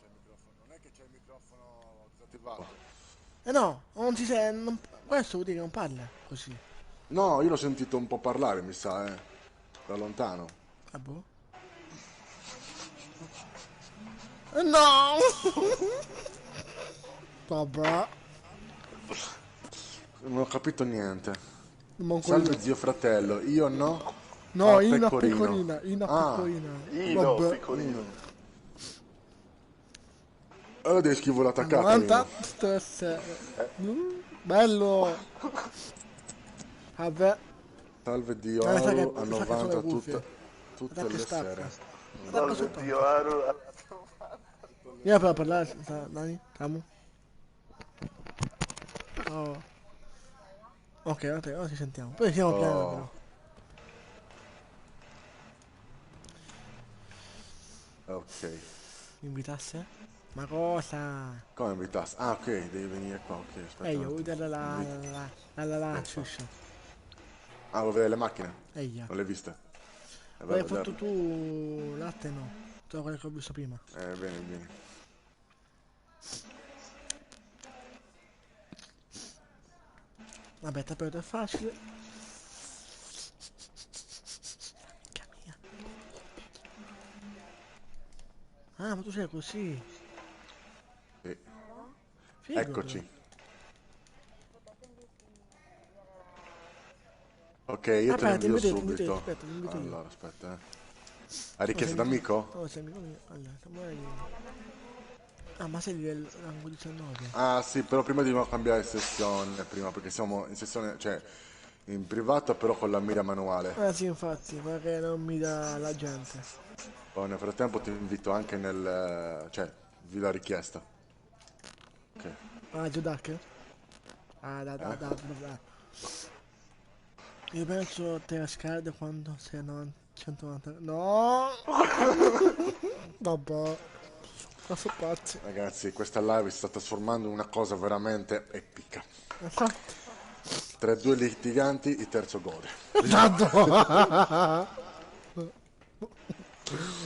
è che c'è il microfono disattivato. No, non si sente. Questo vuol dire che non parla così. No, io l'ho sentito un po' parlare, mi sa, da lontano. Ah boh. No! Vabbè. Non ho capito niente. Manco Salve io. zio fratello, io no. No, Ah, Ina pecorino. pecorina, Ina Ah. pecorina. Ino, Vabbè. piccolino. Allora devi schivo l'attaccata. 90 Ino. stesse. Bello. Vabbè. Salve di Ma sa che, Oru a sa che sono 90 le cuffie. tutte Sa che le stacca. sere. Stacca Salve soltanto. Dio Aru. Vieni per parlare, Dani, Camu. Oh. Ok, ora ci sentiamo. Poi siamo piano però. Ok. Mi invitasse? Ma cosa? Come invitassi? Ah, ok, devi venire qua, ok, aspetta. Ehi, un vuoi attimo. vedere la ciuscia? Ah, vuoi vedere le macchine? Ehi, Non le hai viste? Vai l'hai a fatto vederle. tu latte no? Tutto quello che ho visto prima. Vieni, vieni. Vabbè, tappeto è facile. Minchia mia. Ah, ma tu sei così. Sì. Figo, Eccoci. Ok, io te lo Aspetta, invio ti subito. aspetta, ti invito io. Allora, aspetta. Hai richiesta d'amico? Oh, sei amico mio. Allora, Samuele. Ah, ma sei livello rango 19. Ah, sì, però prima dobbiamo cambiare sessione, prima, perché siamo in sessione, cioè, in privato però con la mira manuale. Ah sì, infatti, perché non mi dà la gente. Poi nel frattempo ti invito anche cioè, vi la richiesta. Ok. Ah, Joe Dark? Ah, da. Io penso te la scade quando sei a 190. No! Vabbè. Passo pazzi. Ragazzi, questa live si sta trasformando in una cosa veramente epica. Esatto. Tra due litiganti, il terzo gode. Esatto.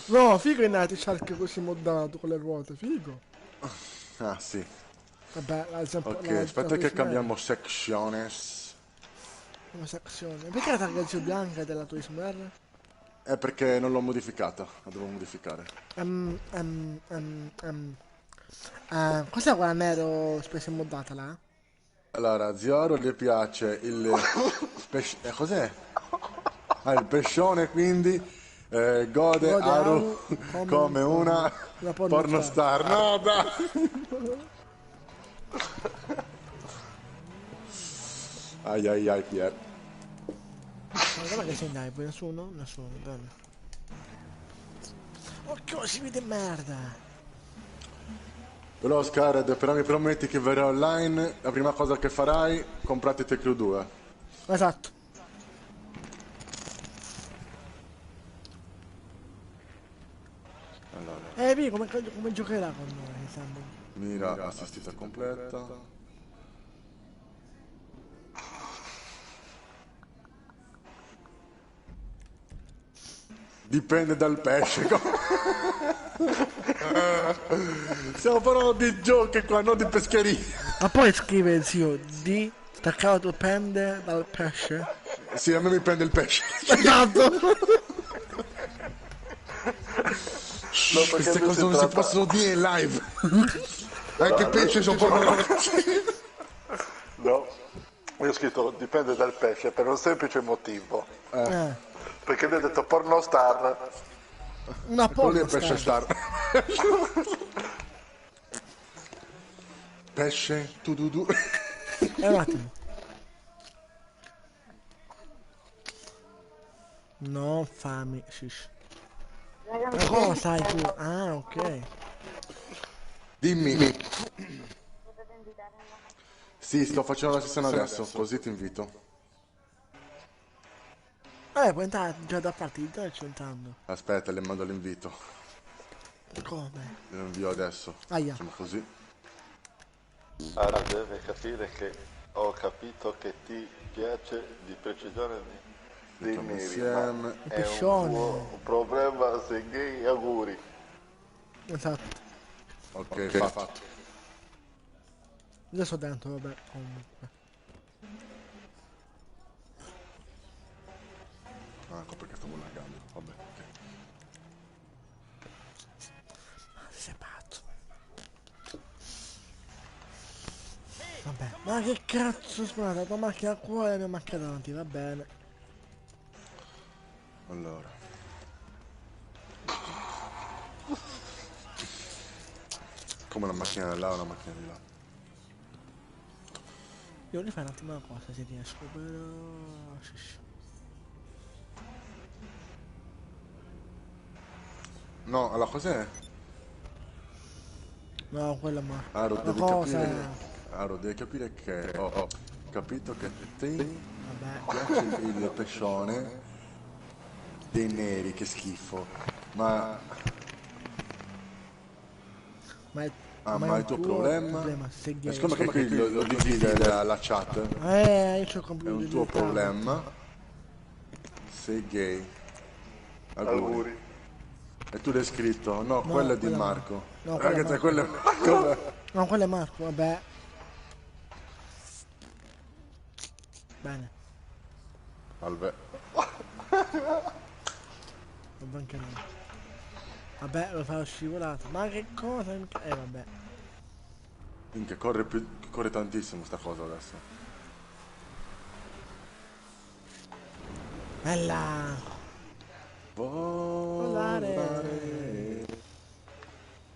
No, figo in Night Shark così moddato con le ruote, figo. Ah, sì. Vabbè, l'esempio. Ok, aspetta che cambiamo sectiones. Una sezione. Perché la targazione bianca della Turismo R? È perché non l'ho modificata, la devo modificare. Cos'è quella nero spesso moddata là? Allora, a Zioro gli piace il... cos'è? Ah, il pescione, quindi gode Gode Aru Aru come una una pornostar. No, dai! Ai ai ai, Pier. Ma guarda che sei in live, nessuno? Nessuno, bene. Occhio, si vede merda! Però Scared, però mi prometti che verrà online, la prima cosa che farai, comprate The Crew 2. Esatto. Allora, Vedi come giocherà con noi, sembra. mira assistita completa. Dipende dal pesce. Stiamo parlando di giochi qua, non di pescheria. Ma poi scrive zio, di staccato pende dal pesce? Sì, a me mi prende il pesce. Esatto! No, perché Queste lui cose non si tratta- possono dire in live. Anche pesce sono pornografici. No, io ho scritto dipende dal pesce per un semplice motivo. Perché lui ha detto pornostar. Una Quello lì è porno pesce star. star. Pesce, tu. Un attimo. Non fammi shish. Ma cosa sai tu? Ah, ok. Dimmi. Sì, sto facendo la sessione adesso, così ti invito. Puoi entrare già da partita centrando. Aspetta, le mando l'invito. Come? Lo invio adesso. Aia. Facciamo così. Ara deve capire che ho capito che ti piace di precisione dei Mettiamo neri, insieme. ma è un pescione. tuo problema se gay, auguri. Esatto. Ok, fatto. Io sto dentro, vabbè, comunque. Ah, ecco perché stavo laggando. Vabbè, ok. Sei pazzo. Vabbè, ma che cazzo sparato? La tua macchina a cuore e la mia macchina davanti, va bene. Allora. Come una macchina di là, una macchina di là. Io rifai un attimo una cosa se riesco, però... shish. No, allora cos'è? No, quella ma... Aro, Una devi cosa... capire. Aro, devi capire che ho capito che ti Vabbè. piace il pescione dei neri, che schifo. Ma Ma è... ma il tuo problema? se E gay. siccome che qui lo divide la chat, Io c'ho il è computer un di tuo tablet. problema. Sei gay. Auguri. E tu l'hai scritto? No, quello è di quella no. Marco. No, quella Ragazzi, Marco. quello è Marco. No, quello è Marco, vabbè. Bene, Salve. vabbè anche no. Vabbè, lo farò scivolato. Ma che cosa? Vabbè. Minchia, corre tantissimo sta cosa adesso. Bella! Volare.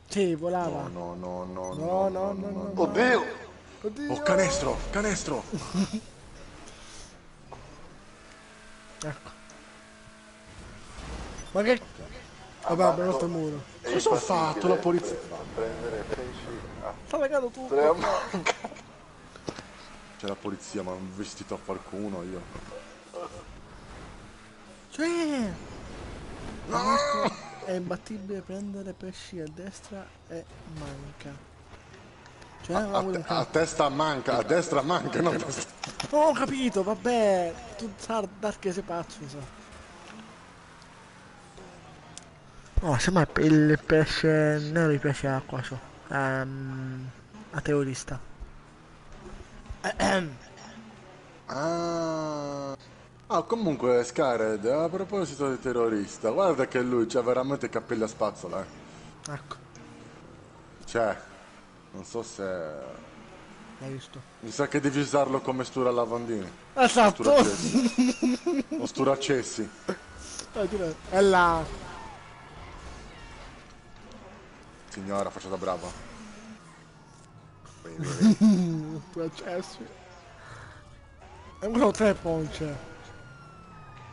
Sì, volava. No. No. Oddio! Oddio! Oh, canestro, canestro. Ecco. Ma che... Vabbè, abbiamo rotto il muro. Cosa ho fatto la polizia? Prendere pesci a Sta legando tutto. tre a manca. C'è la polizia, ma ho investito a qualcuno io. Cioè, Marco è imbattibile, prendere pesci a destra e manca. Cioè, A testa manca, a destra manca, no? non ho capito, vabbè. Tu Dark sei pazzo, so. No, semmai il pesce nero gli piace acqua, so. A terrorista. Ah. Ah, comunque, Skyred, a proposito di terrorista, guarda che lui c'ha veramente i capelli a spazzola, eh. Ecco, Cioè, non so se... hai visto. Mi sa che devi usarlo come stura lavandini. Esatto. O sturacessi. È là. Signora, faccia da brava. Vieni, vieni. Processi. E uno 3 ponce.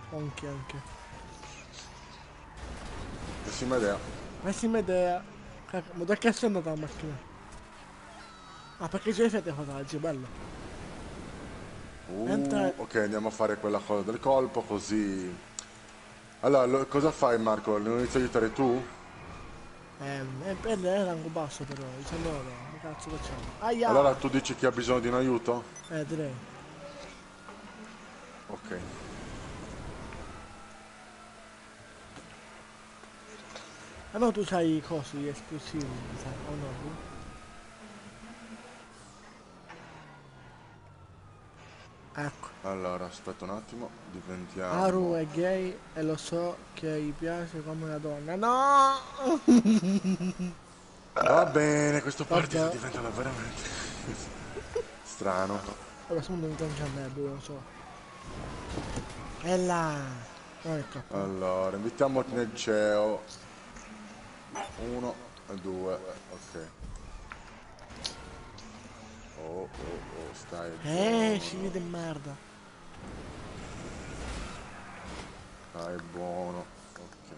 Ponchi anche. Pessima idea. Pessima idea. Ma da che sei andata la macchina? Ah, perché c'è effetti fataggi, bello. Entra... Ok, andiamo a fare quella cosa del colpo, così... Allora, cosa fai, Marco? Lo inizi a aiutare tu? per lei è rango basso però, 19, che cazzo facciamo? Aia! Allora tu dici che ha bisogno di un aiuto? Direi. Ok. Ah no, tu sai i cosi, gli esplosivi, sai, o no? Tu? Ecco. Allora, aspetta un attimo, diventiamo... Haru è gay e lo so che gli piace come una donna. No! Va bene, questo party sta Vabbè. diventando veramente... strano. Ora sono venuto anche a me, lo so. E là! Oh, ecco. Allora, invitiamo nel CEO. 1 e 2, ok. Oh, stai buono. Scegli di merda. Stai buono. Ok.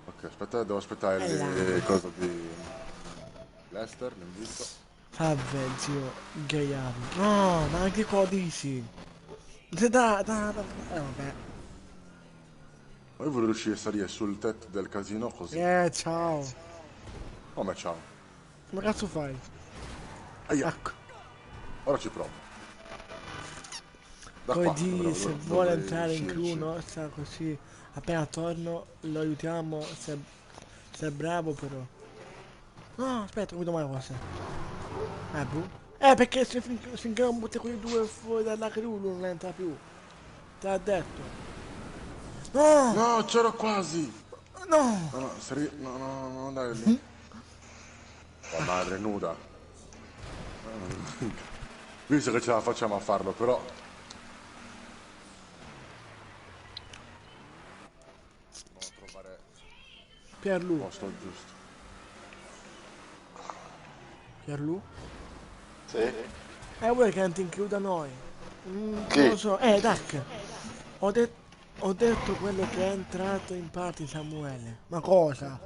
Ok, aspetta, devo aspettare le cose di Lester, l'invito. Salve, zio Gaiano. No, ma anche qua dici? Vabbè. Io vorrei riuscire a salire sul tetto del casino così. Ciao. Come ciao? Come cazzo fai? Aia, Ecco. ora ci provo. Da Come qua, di, se dovrei vuole entrare in crew uscirci. nostra così appena torno lo aiutiamo se è bravo però. No, aspetta, mi domani cosa. Boh. Perché se finché non butti quei due fuori dalla crew lui non entra più. Te l'ha detto. No! No, c'ero quasi! No! No, no, no, no, non andare lì. La madre nuda. Visto che ce la facciamo a farlo, però... Devo trovare Pierlu. il posto giusto. Pierlu? Sì? Vuoi che non ti includa noi? Chi? Non lo so. Dac. Ho detto quello che è entrato in party Samuele. Ma cosa?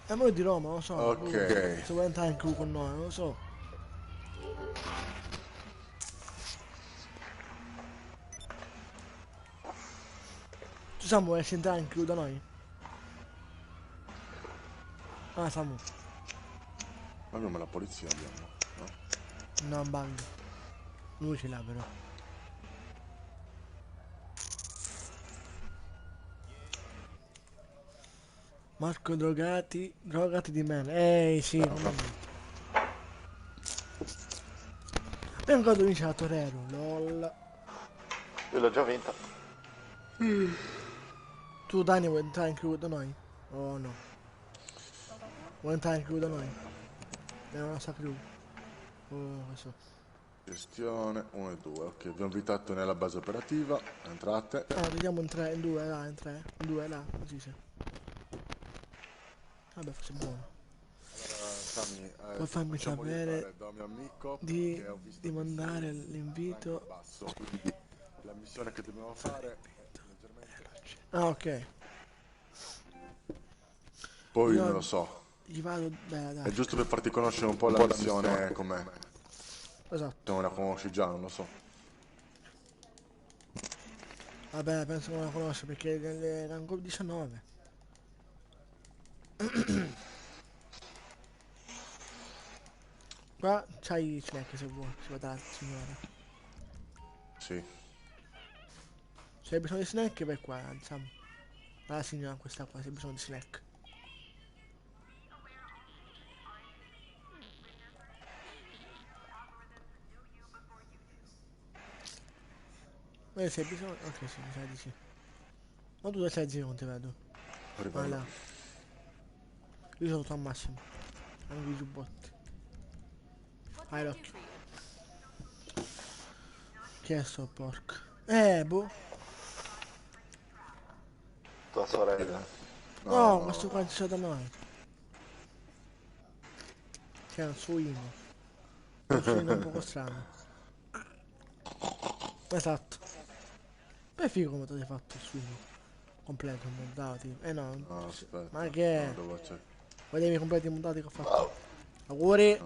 È noi di Roma, non lo so. Ok. Se vuoi entrare in crew con noi, non lo so. Tu Samu vuoi entrare in crew da noi? Ah Samu, Ma abbiamo la polizia, abbiamo. No? non bang. Lui ce l'ha però. Marco drogati di me. Sì, abbiamo ancora vince la Torero, lol. Io l'ho già vinta. Tu Dani vuoi entrare in crew da noi? Oh no. Vuoi entrare in crew da noi? Nella nostra crew? Oh, questo. Gestione 1 e 2. Ok, vi ho invitato nella base operativa. Entrate. Vediamo in 3, in 2 là, in 3. In 2 là, così c'è. Vabbè, forse è buono. Sammy, Puoi farmi facciamo sapere aiutare da un mio amico di perché ho visto che mandare sei l'invito. basso, quindi la missione che dobbiamo fare è leggermente... Ah, ok. Poi Io non lo so. gli vado. Beh, È dai. giusto per farti conoscere un po' la missione com'è. Esatto. Se non la conosci già, non lo so. Vabbè, penso che non la conosce perché era ancora 19. Qua c'hai i snack se vuoi, si va dal signore. Sì. Se hai bisogno di snack vai qua, insomma. La signora questa qua, se hai bisogno di snack. Se hai bisogno... Ok, sì, mi sa di sì. Ma tu dove stai zio, non ti vedo. Vai Arrivando. là. Io sono tutto al massimo. Anche i giubbotti. Hai l'occhio. Chi è sto porco? Boh. Tua sorella. No, No, questo qua c'è da noi. Che è un suino. È un suino un poco strano. Esatto. Poi è figo come ti hai fatto il suino. Completo, montati. No, no, aspetta. ma che No, è? devo c'è. Vedevi i completi montati che ho fatto. Auguri.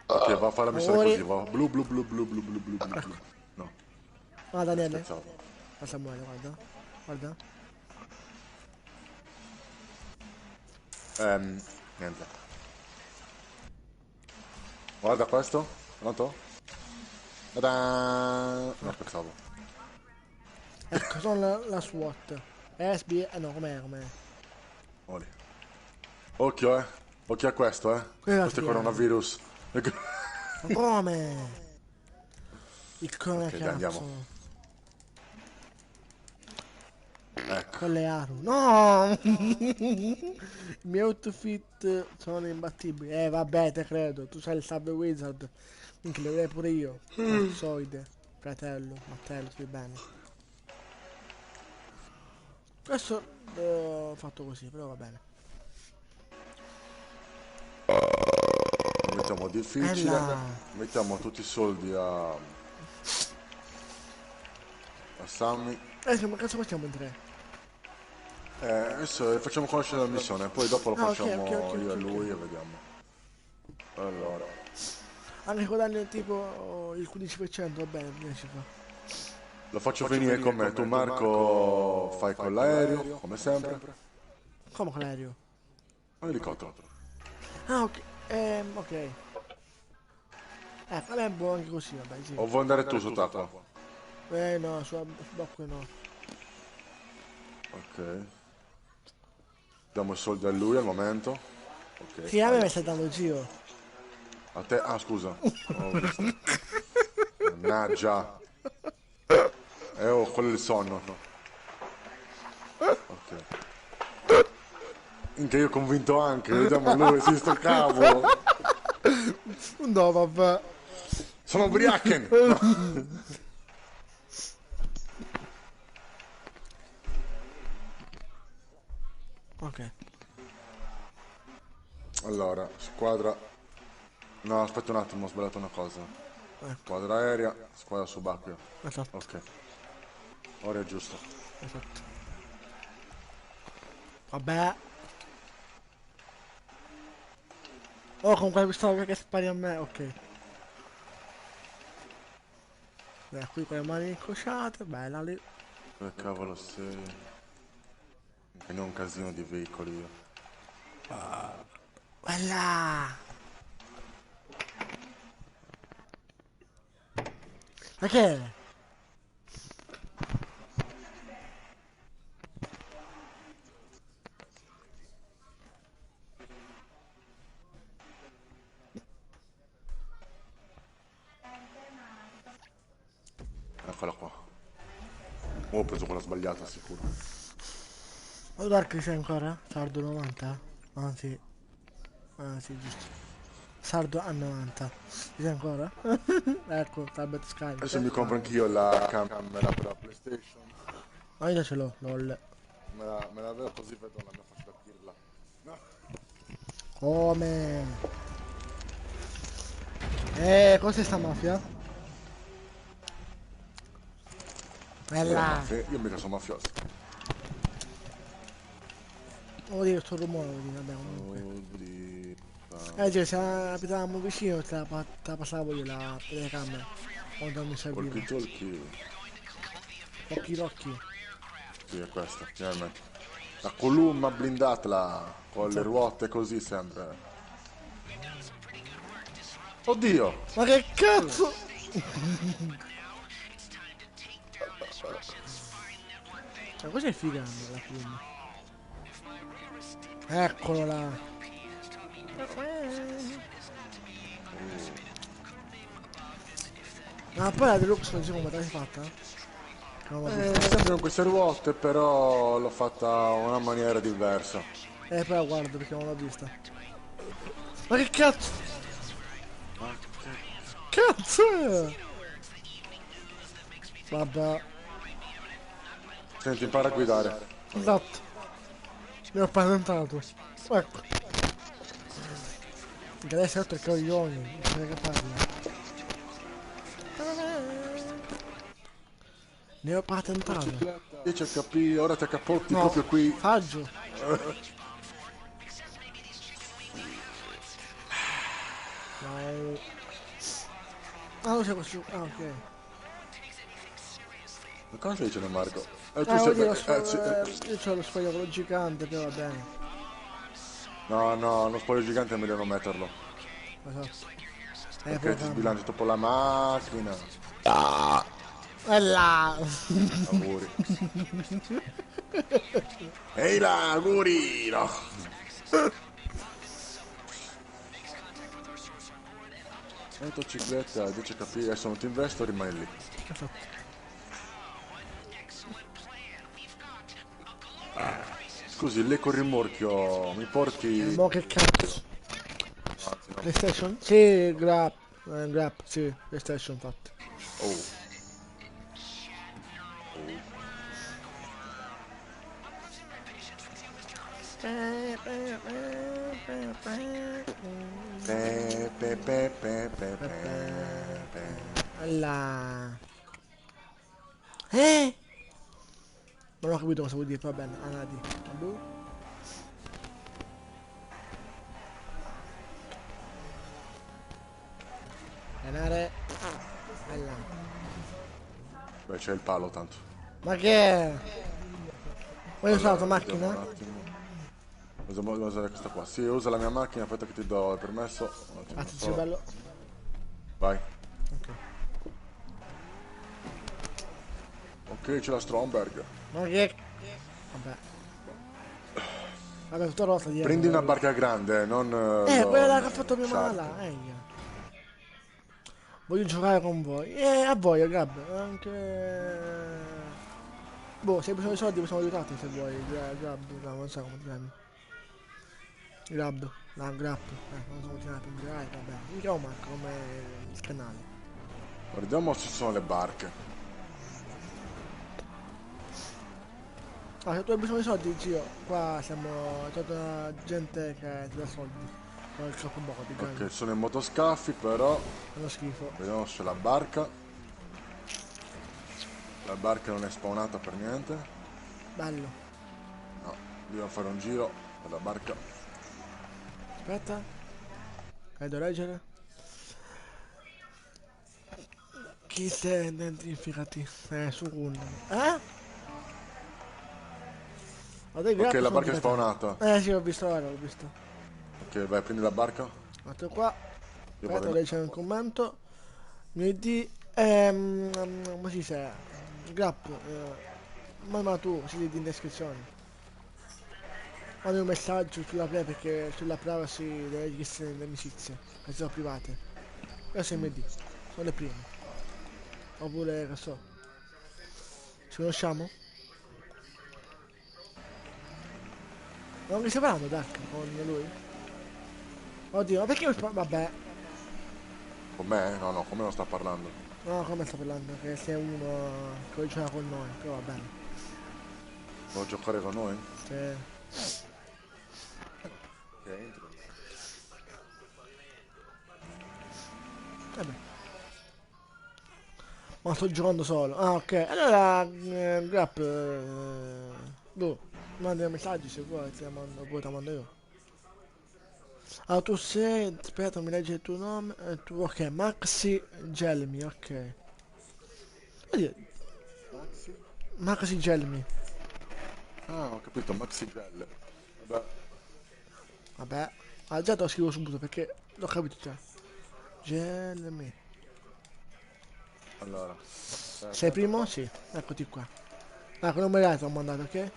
Ok, va a fare la missione Auguri. così, va. Blu blu blu blu blu blu blu blu blu. No, Ah, Daniele. scherzavo. Ma Samuele, guarda. Guarda. Niente. Guarda questo. Pronto? Ta-da! No, scherzavo. Ecco, sono la SWAT. SB... no, com'è? Oli. Occhio, eh. Occhio a questo, eh. Cosa Questo è spiega? coronavirus. Ma come? Il Ok, dai, andiamo. cazzo. Ecco. Con le Aru. No! I miei outfit sono imbattibili. Vabbè, te credo. Tu sei il Subway Wizard. Minchia, le vedrei pure io. Soide. Fratello. Mattello, stai bene. Questo ho fatto così, però va bene. Lo mettiamo difficile. là. Mettiamo tutti i soldi a Sammy. Ma cazzo facciamo in tre? Adesso facciamo conoscere la missione, poi dopo lo Ah, ok, facciamo ok. io e lui e vediamo. Allora, Anche guadagno tipo il 15%, va bene, che si fa. lo faccio venire con me. Tu Marco fai con l'aereo, come sempre. Come con l'aereo? Un elicottero. Ah, ok. Ok. Vabbè, buono anche così, vabbè, sì. O vuoi andare tu sott'acqua? No, subacquea no. Ok. Diamo i soldi a lui al momento. Ok. Sì, a me mi stai dando giro. A te? Ah, scusa. Oh, visto. Mannaggia. Quello è il sonno. Ok. Minchia, io convinto anche. Vediamo lui, si sto cavo. No, vabbè. Sono ubriachen. No. Ok. Allora, squadra... No, aspetta un attimo, ho sbagliato una cosa. Squadra aerea, squadra subacquea. Esatto, Ok. Ora è giusto. esatto. Vabbè. Oh, con quella pistola che spari a me, ok. Qui con le mani incrociate, bella lì. Dove cavolo sei? E non un casino di veicoli io. Bella! Ma che è? Eccola qua. Oh, ho preso quella sbagliata, sicuro. Ma Dark c'è ancora? Sardo 90? Ah sì. Ah sì, giusto. Sardo a 90. Ci sei ancora? Ecco, tablet scarica. Adesso mi compro anch'io la camera per la PlayStation. Ma io ce l'ho, lol. Me la vedo così vedo la mia faccia da pirla. No. Come? Cos'è sta mafia? Bella! Io mica sono mafioso. Oddio, sto rumore, vabbè, comunque. Oddio. Cioè, se abitavamo vicino, te la passavo io la telecamera. Quando mi serviva. Colpito il kill. Rocchi. Sì, è questa, finalmente. La columna blindata con le ruote così sembra. Oddio! Ma che cazzo? Ma cos'è figando la columna? Eccolo là. Ma poi la deluxe non so come te l'hai fatta? Non l'ho vista. Sembrano queste ruote, però l'ho fatta in una maniera diversa. Poi la guardo perché non l'ho vista. Ma che cazzo? Cazzo! Vabbè, Senti, impara a guidare. esatto. Mi ho patentato. Ecco. Che adesso è altro il coglione. Non so che parla. Ne ho patentato. 10 HP, ora ti accappotti No, proprio qui. faggio. No. Ah, non c'è questo. Ah, ok. Ma cosa stai dicendo, Marco? Tu Oddio, io sì. ho lo sfoglio quello gigante, però va bene. No, lo spoglio gigante è meglio non metterlo. Esatto. Perché ti Programma. sbilanci dopo la macchina. E là! Auguri. Ehi là, auguri! No. Motocicletta, 10 HP, adesso non ti investo, rimani lì. Esatto. Scusi, lei con il rimorchio mi porti... Mo che cazzo? Anzi, no. PlayStation? Sì, grab, sì, PlayStation infatti. Oh. Là. Non ho capito cosa vuol dire, va bene, Anadi. Denare. Là. Beh, c'è il palo tanto. Ma che è? Vuoi usare la tua Vediamo macchina? un attimo. Devo usare questa qua. Sì, usa la mia macchina, aspetta che ti do il permesso. Un attimo Attenzione solo. bello. Vai. Ok. Ok, c'è la Stromberg. Ma che... Vabbè. Vabbè, tutto rosa dietro. Prendi una barca grande, non... Quella che ha fatto prima shark. là, Voglio giocare con voi. A voi, Gab. Anche... Boh, se hai bisogno di soldi possiamo aiutarti se vuoi. Gab, no, non so come ti chiami. Grab, no, Grab. Non so come ti chiami. Vabbè. Mi chiamo Marco come il canale. Guardiamo se ci sono le barche. Ah, se tu hai bisogno di soldi, zio, qua siamo tutta gente che ti dà soldi. Con il capo body, Ok, sono in motoscafi, però... Fanno schifo. Vediamo se c'è la barca. La barca non è spawnata per niente. Bello. No, dobbiamo fare un giro per la barca. Aspetta. Devo leggere. Chi si è identificati? Su un. Ok, la barca è spawnata. Sì, l'ho visto ora, l'ho visto. Ok, vai, prendi la barca. Guarda qua. Io Aspetta, vado leggere un commento. Lunedì. Come si dice? Grapp. Ma tu, si vede in descrizione. Manda un messaggio sulla play perché sulla privacy deve registrare le amicizie. Che sono private. Questo è MD. Sono le prime. Oppure, che so. Ci conosciamo? Non mi stai parlando, Dark, con lui? Oddio, ma perché mi vabbè. con me? No, come non sta parlando? No, come sta parlando? Che sei uno che gioca con noi, però va bene. Vuoi giocare con noi? Sì. Ok, entro. Vabbè. Ma sto giocando solo. Ah, ok. Allora, Grapp, boh, mandi un messaggio se vuoi, ti mando, poi te la mando io. Ah, tu sei, aspetta, mi leggi il tuo nome, ok, Maxi Gelmi, ok. Oddio, Maxi Gelmi. Ah, ho capito, Maxi Gel. Vabbè, Vabbè. Ah, già te lo scrivo subito perché l'ho capito già. Gelmi. allora. Sei primo? Sì. Eccoti qua. Ah, con numerato ho mandato, ok?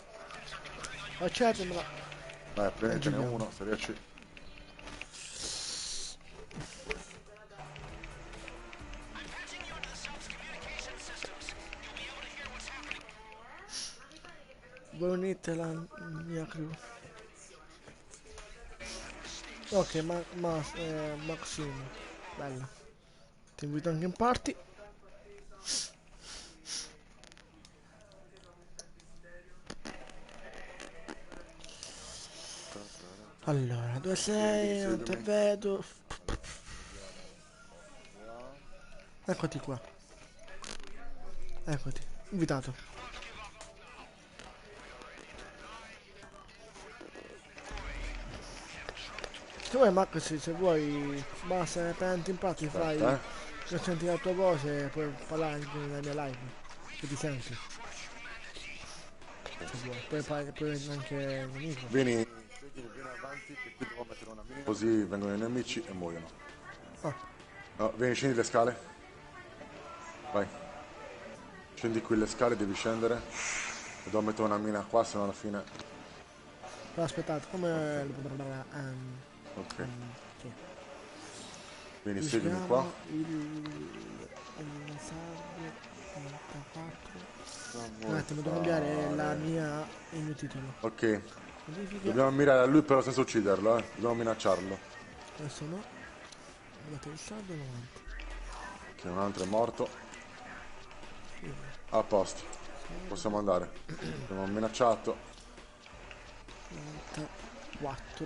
Accettatemela. Vai, prenditene Giriamo. uno, se riesci. Buonite la mia crew. Ok, Maximo. Bella. Ti invito anche in party. Allora, dove sei? Non ti vedo. Eccoti qua. Eccoti. Invitato. Se vuoi Max, se vuoi, basta prendi in party, fai Aspetta, che senti la tua voce e puoi parlare anche nella mia live. Che ti senti. Se vuoi. Puoi anche nemico. Vieni avanti, che qui devo mettere una mina. Così vengono i nemici e muoiono. Ah, No, vieni, scendi le scale. Vai. Scendi qui le scale, devi scendere. E devo mettere una mina qua, se no alla fine... però aspettate, come... Ok. sì. Vieni, Mi seguimi chiamo qua. il Sardo 94. Un attimo, devo cambiare il mio titolo. Ok. Modifiche. Dobbiamo mirare a lui però senza ucciderlo, eh. Dobbiamo minacciarlo. Adesso no. Guardate il saldo 90. Che un altro è morto. A posto. Possiamo andare. Abbiamo minacciato. 94.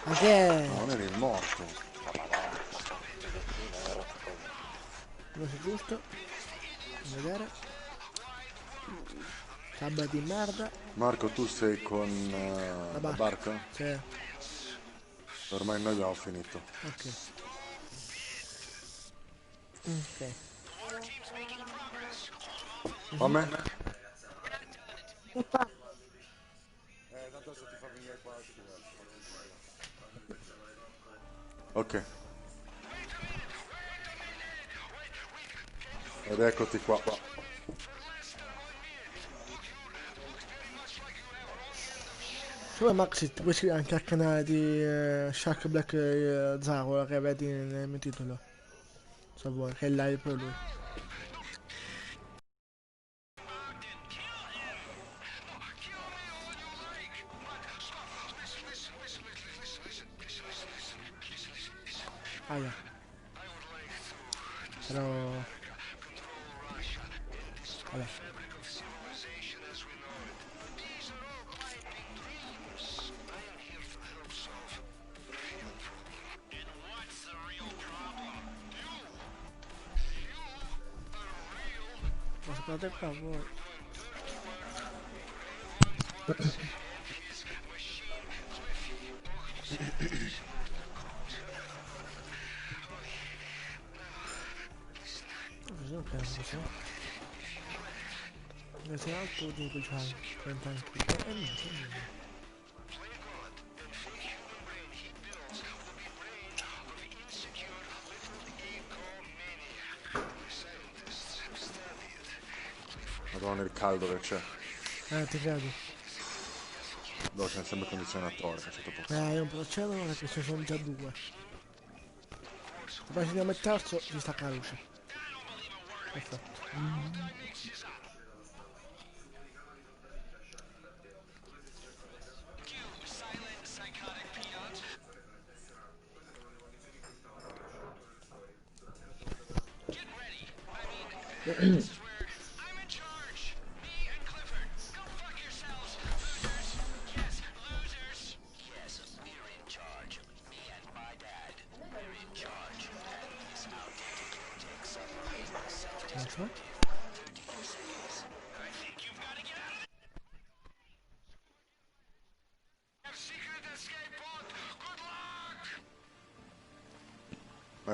Ma che è? No, non eri morto. Non è giusto. Vedere. Sabbia di merda. Marco, tu sei con La la barca? Sì. Ormai noi abbiamo finito. Ok. Ok. Come? Ok. Ed eccoti qua. Se vuoi Max, ti puoi iscrivere anche al canale di Shark Black Zaro che vedi nel mio titolo. Se vuoi, che è live per lui. Aia. Però... Vabbè. Ma separate qua voi. Così non penso così. Deve essere alto di speciale. 30 anche. Niente. Madonna il caldo che c'è. Ti credo. No, c'è sempre condizionatore, che c'è tutto. Io non procedo perché ci sono già due. Se poi andiamo il terzo, si stacca la luce. Perfetto. Non so.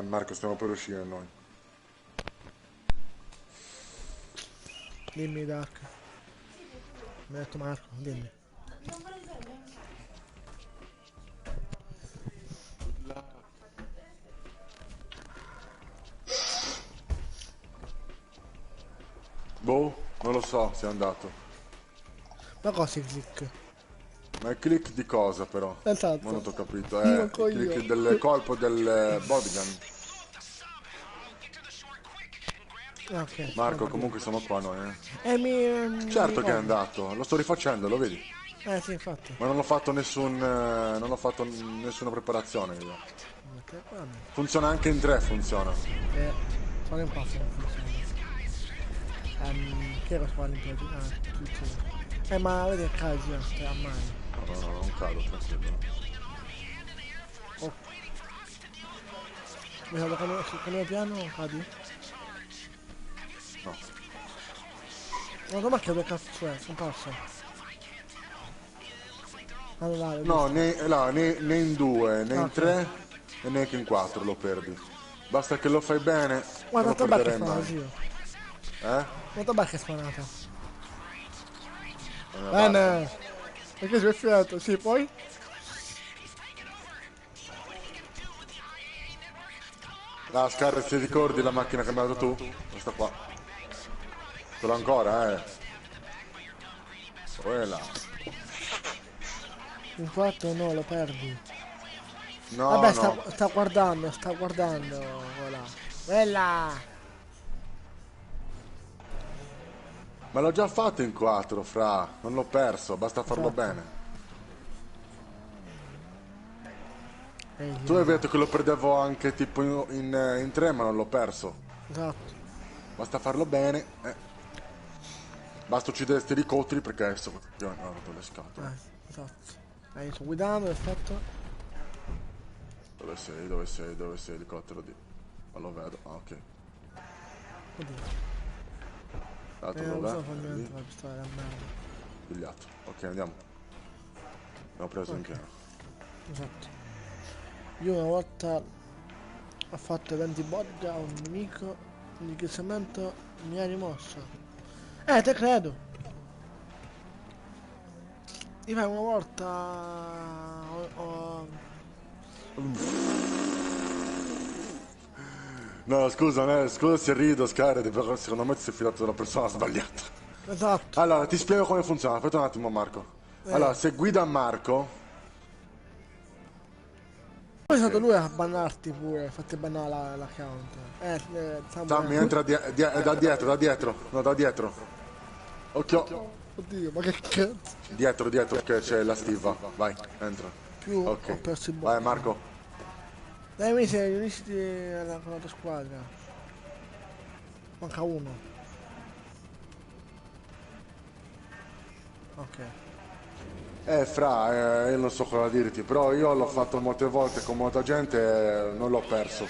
Marco, stiamo per uscire noi. Dimmi Dark. Mi ha detto Marco, dimmi. Boh, non lo so se è andato. Ma cosa il click? Ma il click di cosa però? Esatto. Non ho capito, Manco il click io. del colpo del bodygun. Ok. Marco, comunque siamo qua noi, eh. Mi Certo che è ricordo. andato, lo sto rifacendo, lo vedi? Sì, infatti. Ma non ho fatto nessuna preparazione io. Ok, guarda. Funziona anche in 3, funziona. Sono in 4 non funziona. Che era qua l'impiego? Tutti. Ma vedi che cade già, a mano. No, non cado, tranquillo. Oh. Mi sa che nel piano cadi? No. Ma domani che dove cazzo è? Sono perso. Allora, No, né in 2, né in Ok. 3 e neanche in 4 lo perdi. Basta che lo fai bene, Guarda, non lo tabacca è perderai sparato, mai. zio. Eh? La tabacca è sparata. Una barca. Bene. Perché si è fiato? Sì, poi? Ah, Scar, ti ricordi la macchina che mi hai dato tu? Questa qua. Ce l'ho ancora, Quella. In 4 no, lo perdi. No, Vabbè, no. sta guardando. Voilà. Quella! Ma l'ho già fatto in 4, fra. Non l'ho perso, basta farlo Esatto. bene. Ehi, Tu hai detto che lo perdevo anche tipo in 3, ma non l'ho perso. esatto. Basta farlo bene. Basta uccidere sti elicotteri perché adesso io ho rotto le scatole. Esatto. Sto guidando, perfetto. Dove sei? Dove sei? Dove sei elicottero di... Ma lo vedo. Ah, ok. Oddio. L'altro Non dov'è? so fare Lì. niente, la pistola è merda. Pigliato. Ok, andiamo. Abbiamo preso in pieno. Esatto. Io una volta ho fatto 20 botte a un nemico, il ringraziamento mi ha rimosso. Te credo. Io fai una volta No, scusa se rido, Scarlet, però secondo me ti sei fidato della persona sbagliata. Esatto. Allora, ti spiego come funziona. Aspetta un attimo, Marco. Allora, se guida Marco... Poi è stato lui a bannarti pure, fatti bannare l'account. Sammy, entra da dietro. No, da dietro. Occhio. Oddio, ma che cazzo. Dietro, che c'è la stiva. Vai, entra. Più ho Ok. perso il Vai, botto. Marco. Dai, mi sei riuniti con la tua squadra. Manca uno. Ok. Io non so cosa dirti, però io l'ho fatto molte volte con molta gente e non l'ho perso.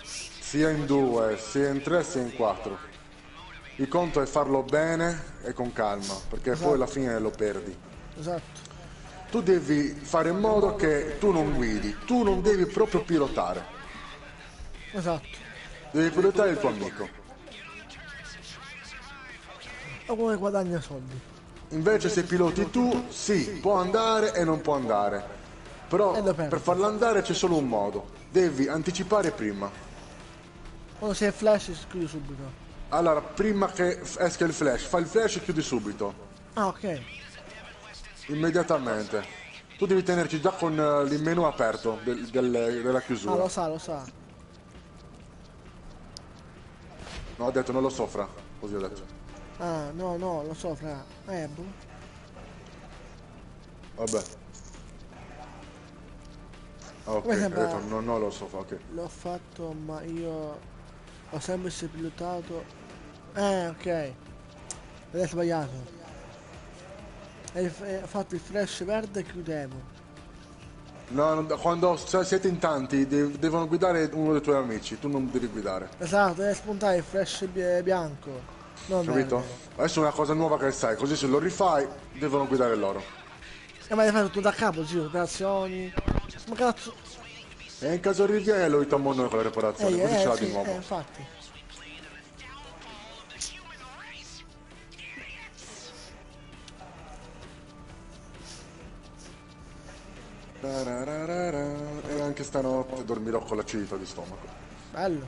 Sia in 2, sia in 3, sia in 4. Il conto è farlo bene e con calma, perché poi alla fine lo perdi. Esatto. Tu devi fare in modo che tu non guidi, tu non devi proprio pilotare, Esatto. devi pilotare il tuo amico. O come guadagna soldi. Invece se piloti tu, sì, può andare e non può andare. Però E lo perdi. per farlo andare c'è solo un modo, devi anticipare prima. Quando sei flash si chiude subito. Allora, prima che esca il flash, fai il flash e chiudi subito, Ah, ok. immediatamente. Tu devi tenerci già con il menu aperto della Ah, chiusura. lo sa. No, ho detto non lo so, fra, così ho detto. Ah, no, lo so, fra. Boh. Vabbè. Ok, Come ho sembra- detto non lo so, ok. L'ho fatto, ma io ho sempre pilotato. Ok. Ed è sbagliato. Hai fatto il flash verde e chiudevo. No, quando siete in tanti devono guidare uno dei tuoi amici, tu non devi guidare. Esatto, deve spuntare il flash bianco. Non Capito? verde. Adesso è una cosa nuova che sai, così se lo rifai devono guidare loro. Ma devi fare tutto da capo, zio, operazioni. Ma cazzo. E in caso Riviera lo aiutiamo noi con la reparazione, così ce l'ha Sì, di nuovo. infatti. E anche stanotte dormirò con l'acidità di stomaco. Bello.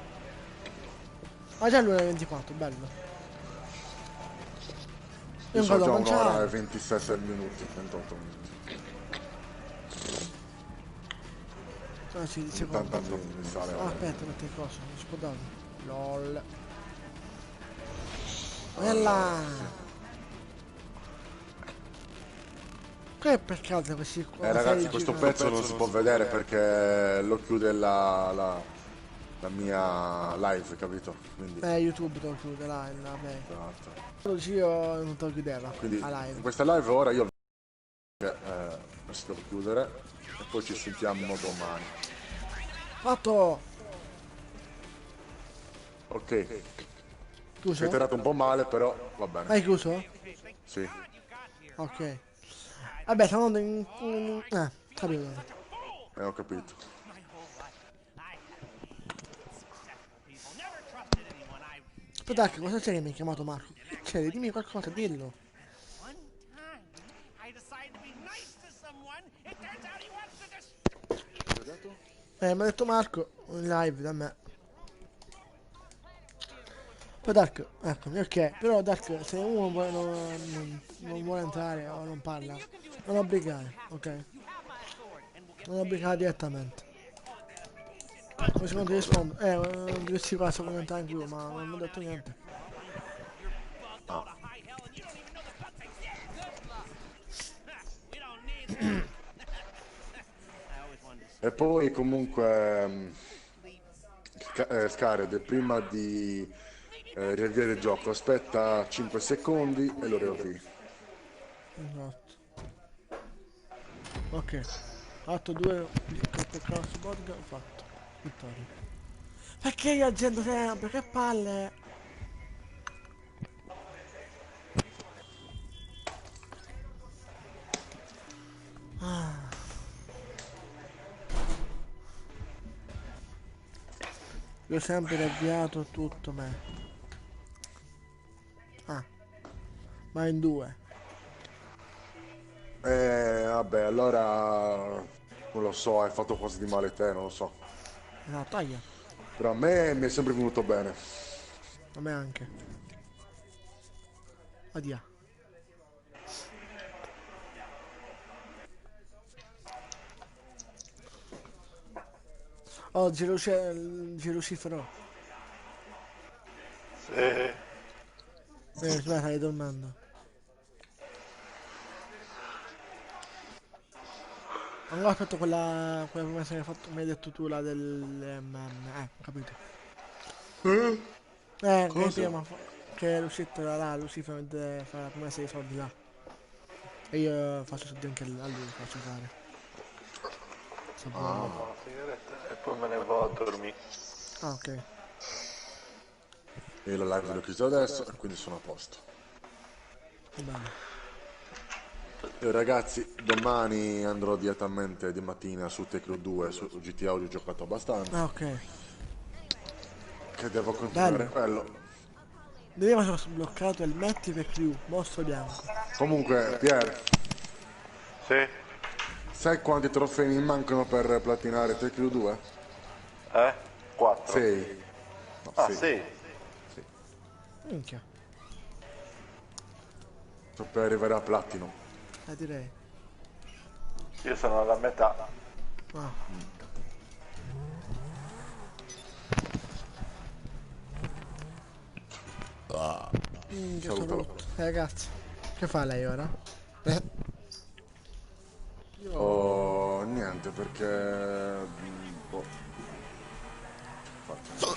Ma già l'1:24, bello. Io Io so vado a già un'ora e mangiare. 27 minuti, 28 minuti. Sono 16 Ogni secondi. tanto mi sale. Ah, aspetta, mette il coso, non si può dare. LOL. Bella! Che peccato questi qua. Ragazzi, questo pezzo non si può vedere perché lo chiude la mia live, capito? Quindi, YouTube te lo chiude, là, vabbè. esatto. Lo io non te lo chiudeva, Quindi a in live. questa live ora io adesso devo chiudere e poi ci sentiamo domani. Fatto! Ok, Chiuso? sei tirato un po' male, però va bene. Hai chiuso? Sì. Ok. Vabbè, stiamo andando capito. Ho capito. Aspetta, che cosa c'è che mi hai chiamato Marco? Che c'è? Dimmi qualcosa, dillo. Mi ha detto Marco in live da me. Poi Dark, eccomi, ok. Però Dark, se uno non vuole entrare o non parla, non obbligare, ok? Non obbligare direttamente. Poi secondo ti rispondo, diversi qua so commentare anche io, ma non mi ho detto niente. E poi comunque Scared, prima di riavviare il gioco, aspetta 5 secondi e lo riavvii. Esatto. Ok. Fatto 2 peccato su vodka, fatto. Vittoria. Perché io agendo sempre? Che palle! Ah. Io ho sempre riavviato tutto me. Ah, ma in due. Vabbè, allora non lo so, hai fatto qualcosa di male te, non lo so. No, taglia. Però a me mi è sempre venuto bene. A me anche. Addio. Oggi Lucifero. Sì. Aspetta, stai dormendo. Non ho aspetto quella promessa che hai fatto, mi hai detto tu, la capito. Che Cosa? prima che è uscita là, Lucifero deve fare la promessa dei soldi là. E io faccio soldi anche a lui, faccio fare. Sto buono. Una sigaretta e poi me ne vado a dormire. Ah, ok. Io la live l'ho chiusa adesso e quindi sono a posto. Bene. Ragazzi, domani andrò direttamente di mattina su Tecno 2, su GTA ho giocato abbastanza. Ah, ok. Che devo continuare Bello. quello. Vediamo se ho sbloccato il metti per crew, mostro bianco. Comunque, Pier, Sì? sai quanti trofei mi mancano per platinare Tecno 2? 4. 6. No, Ah, 6. sì. Minchia. Sto per arrivare a platino. Direi. Io sono alla metà. Ah. Minchia, sto Salutalo. brutto. Ragazzi, che fa lei ora? Oh, niente, perché... boh. Faccio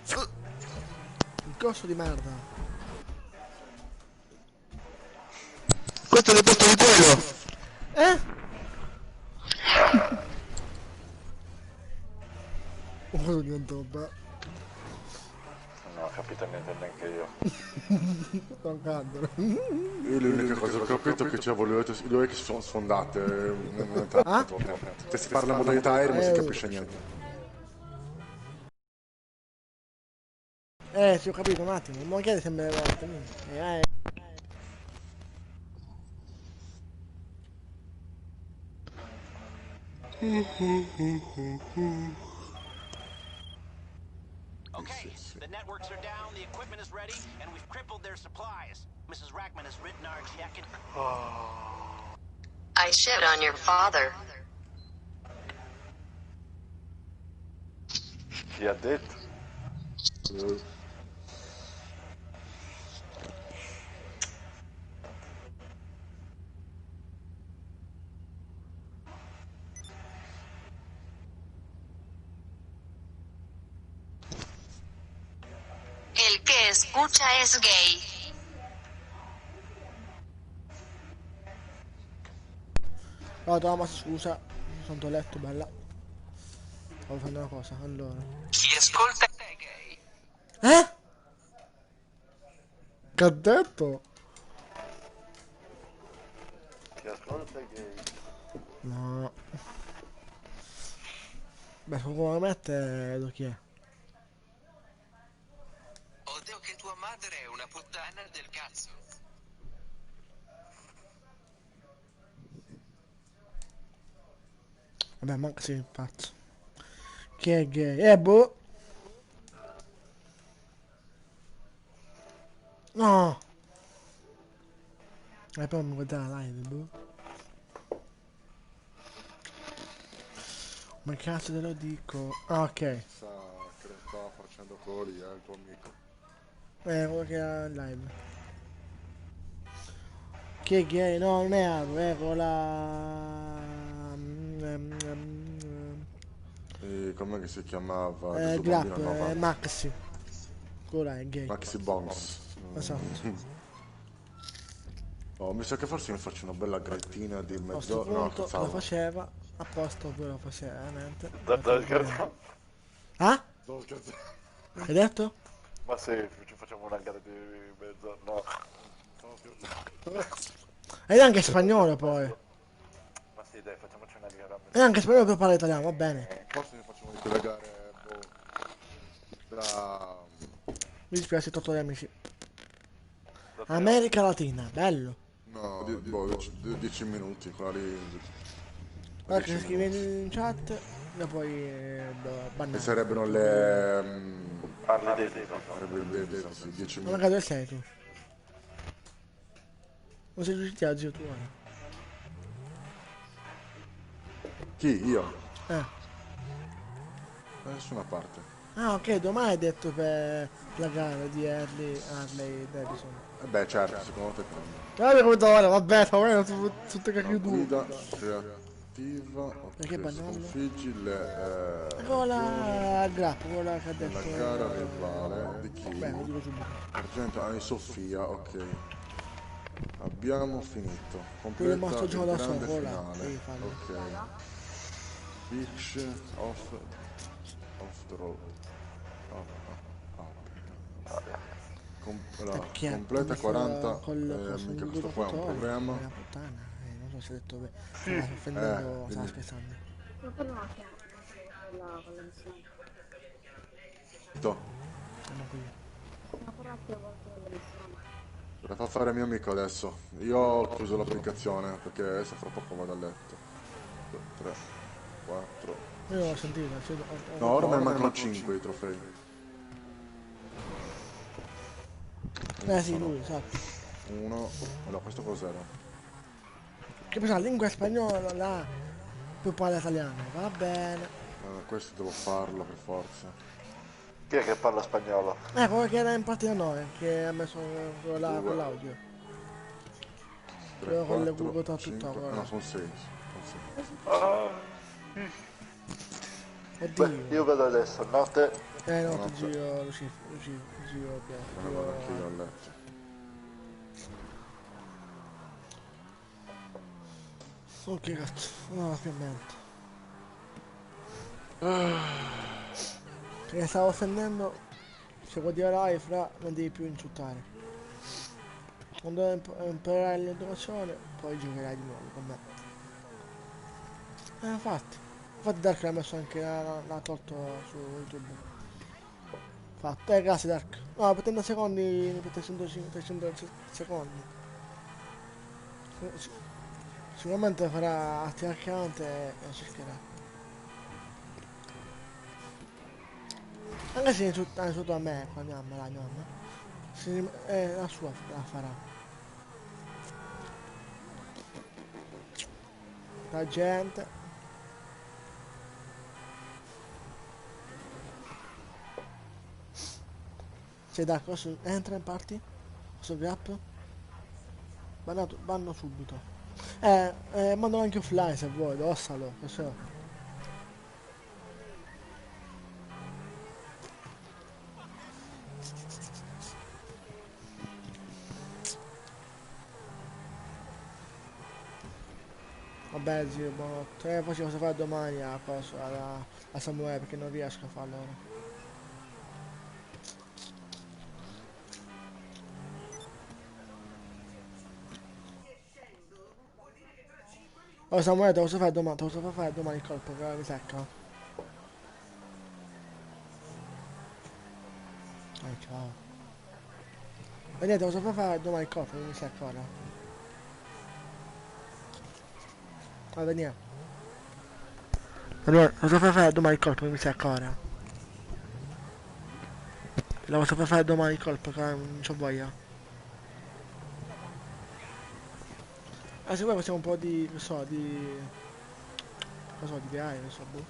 Il costo di merda. Questo è il posto di quello. Eh? Oh, diventato bello. Non ho capito niente neanche io. Sto cadendo. Io l'unica cosa che ho capito è che c'avevo le orecchie che sono sfondate. Non è tanto. Se si parla in modalità aereo non si capisce niente. Sì, ho capito un attimo. Non chiede sempre le volte. Okay, the networks are down, the equipment is ready, and we've crippled their supplies. Mrs. Rackman has written our check and... I shit on your father. Chi ha detto? El que escucha es gay. No, Thomas, scusa, mi sono a letto, bella. Stavo facendo una cosa, allora. Chi ascolta è gay. Eh? Che ha detto? Chi ascolta è gay. No. Beh, come mette, chi è? Odio che tua madre è una puttana del cazzo. Vabbè, manca sì, pazzo. Chi è gay? Boh. No. E poi mi guarda la live, boh. Ma cazzo te lo dico? Ah, ok. Sa che lo sta facendo fuori, il tuo amico. Quello che era in live. Chi è gay? No, non è Aro, è con la... Com'è che si chiamava? Questo Grap, bambino no, Maxi. Quello là è gay. Maxi Bones. Esatto. Oh, mi sa che forse mi faccio una bella grettina di A questo mezz'ora. No, punto lo scherzavo. faceva. A posto poi lo faceva, veramente. Dai, scherzo. Ah? No, scherzavo. Hai detto? Ma se ci facciamo una gara di mezzo, no. Ed è anche spagnolo poi. Ma sì, dai, facciamoci una gara. E anche spagnolo per parlare italiano, va bene. Forse mi facciamo di quelle gare, tra... Mi dispiace, tutto gli amici. America Latina, bello. No, 10 minuti, quella lì... Guarda che scrivi in chat e poi E bannare. sarebbero le... Parli di sì, 10 Ma minuti. dove sei tu? Non sei riusciti a zio tu? Chi? Io? Da nessuna parte. Ah, ok, domani hai detto per la gara di Harley Davidson. Eh beh, certo, secondo te quando? Guarda come ora, vabbè, ora tutte che La chiudo. guida reattiva, ok, Perché bannarlo? sconfiggi le Con la grappa, quella che ha della detto. gara rivale di chi? Beh, lo dico subito. Argento, Sofia, ok. Abbiamo finito. Qui è Completa rimasto il gioco da grande solo, là. finale. Devi farlo. Ok. Pitch off the road. Perché Completa 40. col Mica questo qua è un problema. la puttana, non so se ha detto bene. Stava offendendo, stava scherzando. To. Siamo qui. La fa fare mio amico adesso. Io ho chiuso l'applicazione perché adesso fra poco vado a letto. 2, 3, 4. Io l'ho sentito, No, ora me ne mancano 5 i trofei. sì, lui, esatto. 1. No, questo cos'era? Che pensa, la lingua spagnola là, poi parla italiano, va bene. Questo devo farlo per forza. Chi è che parla spagnolo? Quello che era in parte da noi, che ha messo quello là con l'audio. 3, Quello con le 4, Google tutto, 5. quello. No, sono 6. Oddio. Io vedo adesso, notte. No, ti giro, giro, Me ne vado anche io a letto. Oh che cazzo, no, più mente. Perché stavo offendendo, se guarderai fra non devi più insultare. Quando imparerai l'educazione, poi giocherai di nuovo con me. Infatti Dark l'ha messo anche, l'ha tolto su YouTube. Fatto, grazie Dark. No, per 30 secondi, per 300 secondi. Sicuramente farà attivare account e cercherà. Anche se è sotto a me, la nonna. La sua la farà. La gente. C'è da cosa? Entra in party? Questo grab? Vanno subito. Mandano anche offline se vuoi, ossalo, cos'è? Vabbè zio, buonanotte. Poi ci posso fare domani a cosa, a Samuele perché non riesco a farlo ora. Oh Samuele, te lo posso fare domani il colpo, che mi secca. Ciao. E niente, cosa fa fare domani il colpo, mi secca ora. Va veniamo. Allora, cosa fa fare domani il colpo, mi secca ora. La posso far fare domani il colpo, che non c'ho voglia. Se vuoi facciamo un po' di, non so, di... non so, di viaje, non so, boh.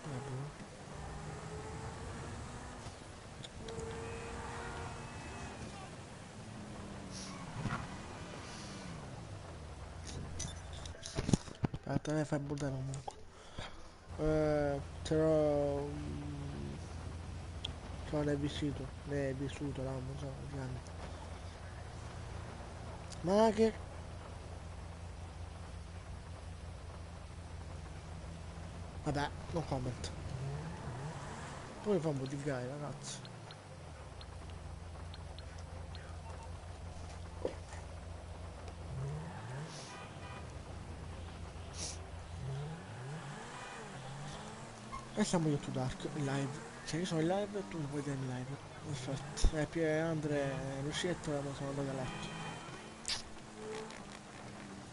Boh. Aspetta, me fai buttare comunque. Però... Però ne è vissuto là, non so, di anni. Ma che... Vabbè, no comment. Poi fa un po' di guy, ragazzi. E siamo io to Dark, in live. Cioè io sono in live e tu puoi vedere in live. Perfetto. E Pier Andre e Lucietto sono andati a letto.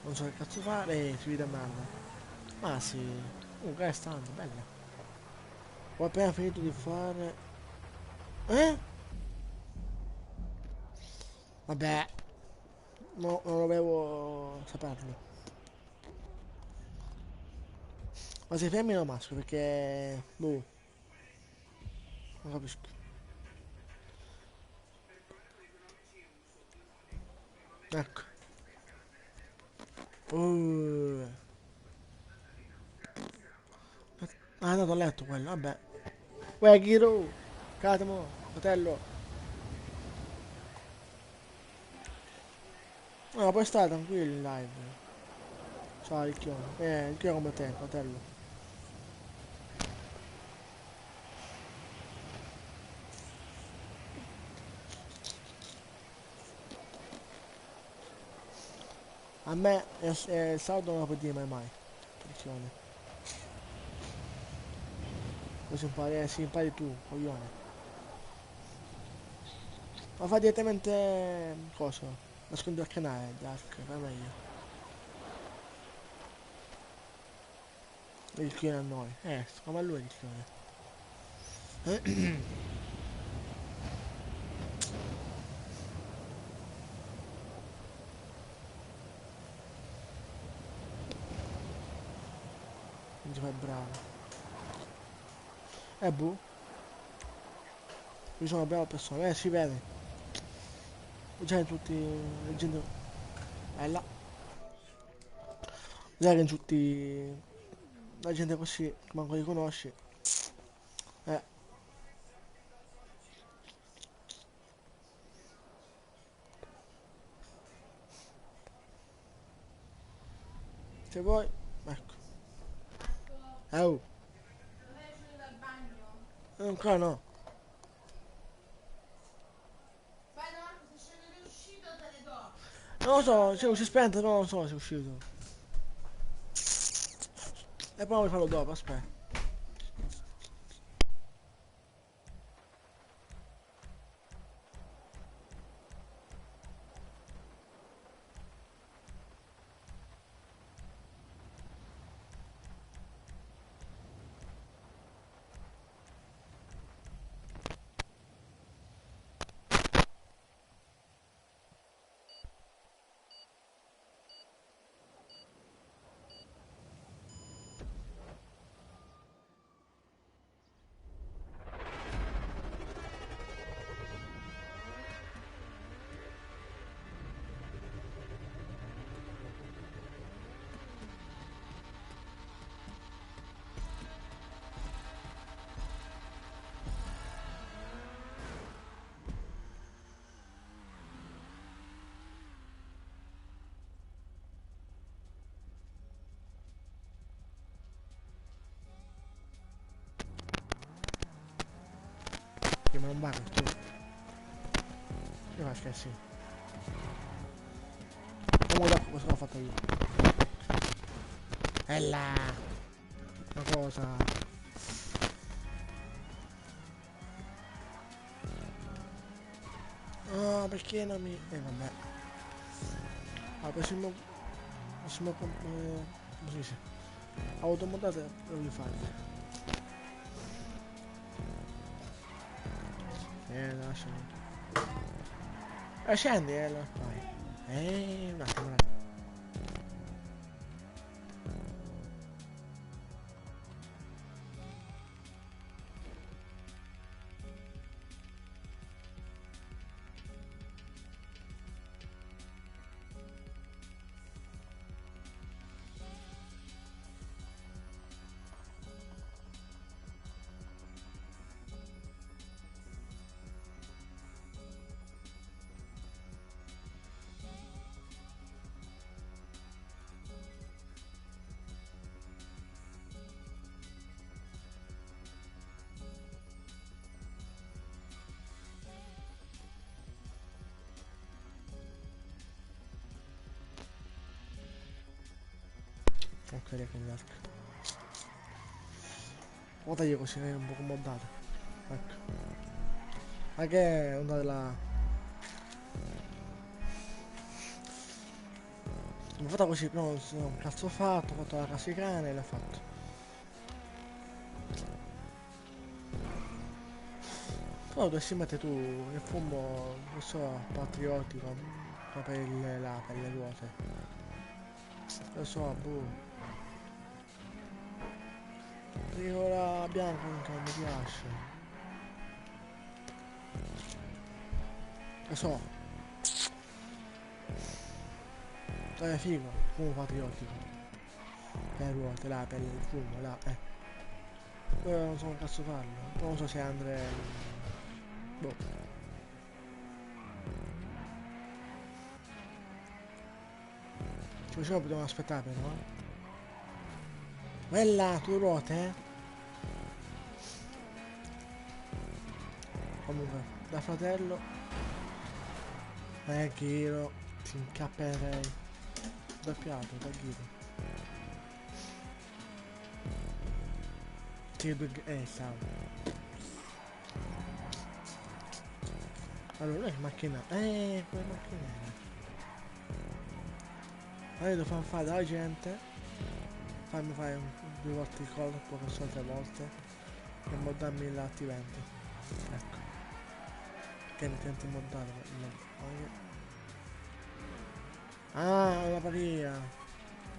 Non so che cazzo fare e si vede merda. Ma sì. Comunque stanno, bella. Ho appena finito di fare... Eh? Vabbè. No, non dovevo saperlo. Ma sei femmina o maschio? Perché... Boh, non capisco. Ecco. Uh. Ah, è andato a letto quello, vabbè. Uè, Ghiro! Catamo, fratello. No, puoi stare tranquillo in live. Ciao, Ricchione. Anch'io come te, fratello. A me il saldo non lo puoi dire mai mai. Ricchione. Così si impari tu, coglione. Ma fa direttamente... cosa? Nascondi al canale, Dark, fa meglio. Il chione a noi. Come a lui il chione. Non ci fai bravo. Boh. Io sono una brava persona. Si vede. Già in tutti... leggendo... Bella. Già che in tutti... la gente così, che manco li conosci. Se vuoi... Ecco. Oh. Ancora no. Non lo so, se si è spento, non lo so se è uscito. E poi mi farlo dopo, aspetta. ma non va tu. Io faccio che sì. Comunque dopo questo l'ho fatto io. E là! Una cosa. Ah, perché non mi... vabbè. Al prossimo... come si dice? Automodate lo rifare. Lasciami. Scendi, lo fai. Un attimo. Ok, con l'arco. O taglio così, è un po' comodato. Ecco. Ma che è una della... L'ho fatta così, però non so un cazzo fatto, ho fatto la casicana e l'ho fatto. Però dovresti mettere tu nel fumo, non so, patriottico, per per le ruote. Lo so, boh. Ricola bianca non mi piace. Lo so. È figo, fumo patriottico. Per le ruote, là, per il fumo, là, Però non so che cazzo farlo. Poi non so se Andre... Boh. Cioè, dobbiamo aspettare però, Bella, tu ruote, Comunque, da fratello... Ghiro, ti incapperei. Doppiato, da Ghiro. Ciao. Allora, che macchina? Quelle macchine. Allora devo fare dalla gente. Fammi fare due volte il colpo che so 3 volte. E moddarmi l'attivante. Ecco. Perché mi tenti moddare? Ah, la paria.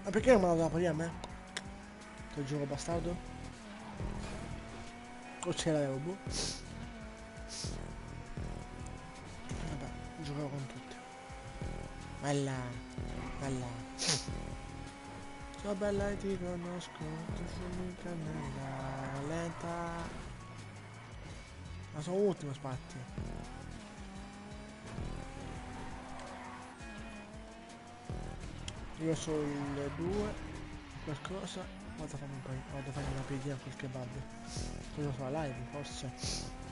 Ma perché non mi ha dato la paria a me? Che gioco bastardo? O ce l'avevo, boh? Vabbè, giocavo con tutti. Bella, bella. So bella e ti conosco, tu fumi cannella lenta. Ma sono ultimo spatti. Io sono il 2, qualcosa. Vado a farmi una pedina col kebab. Cosa fa live forse?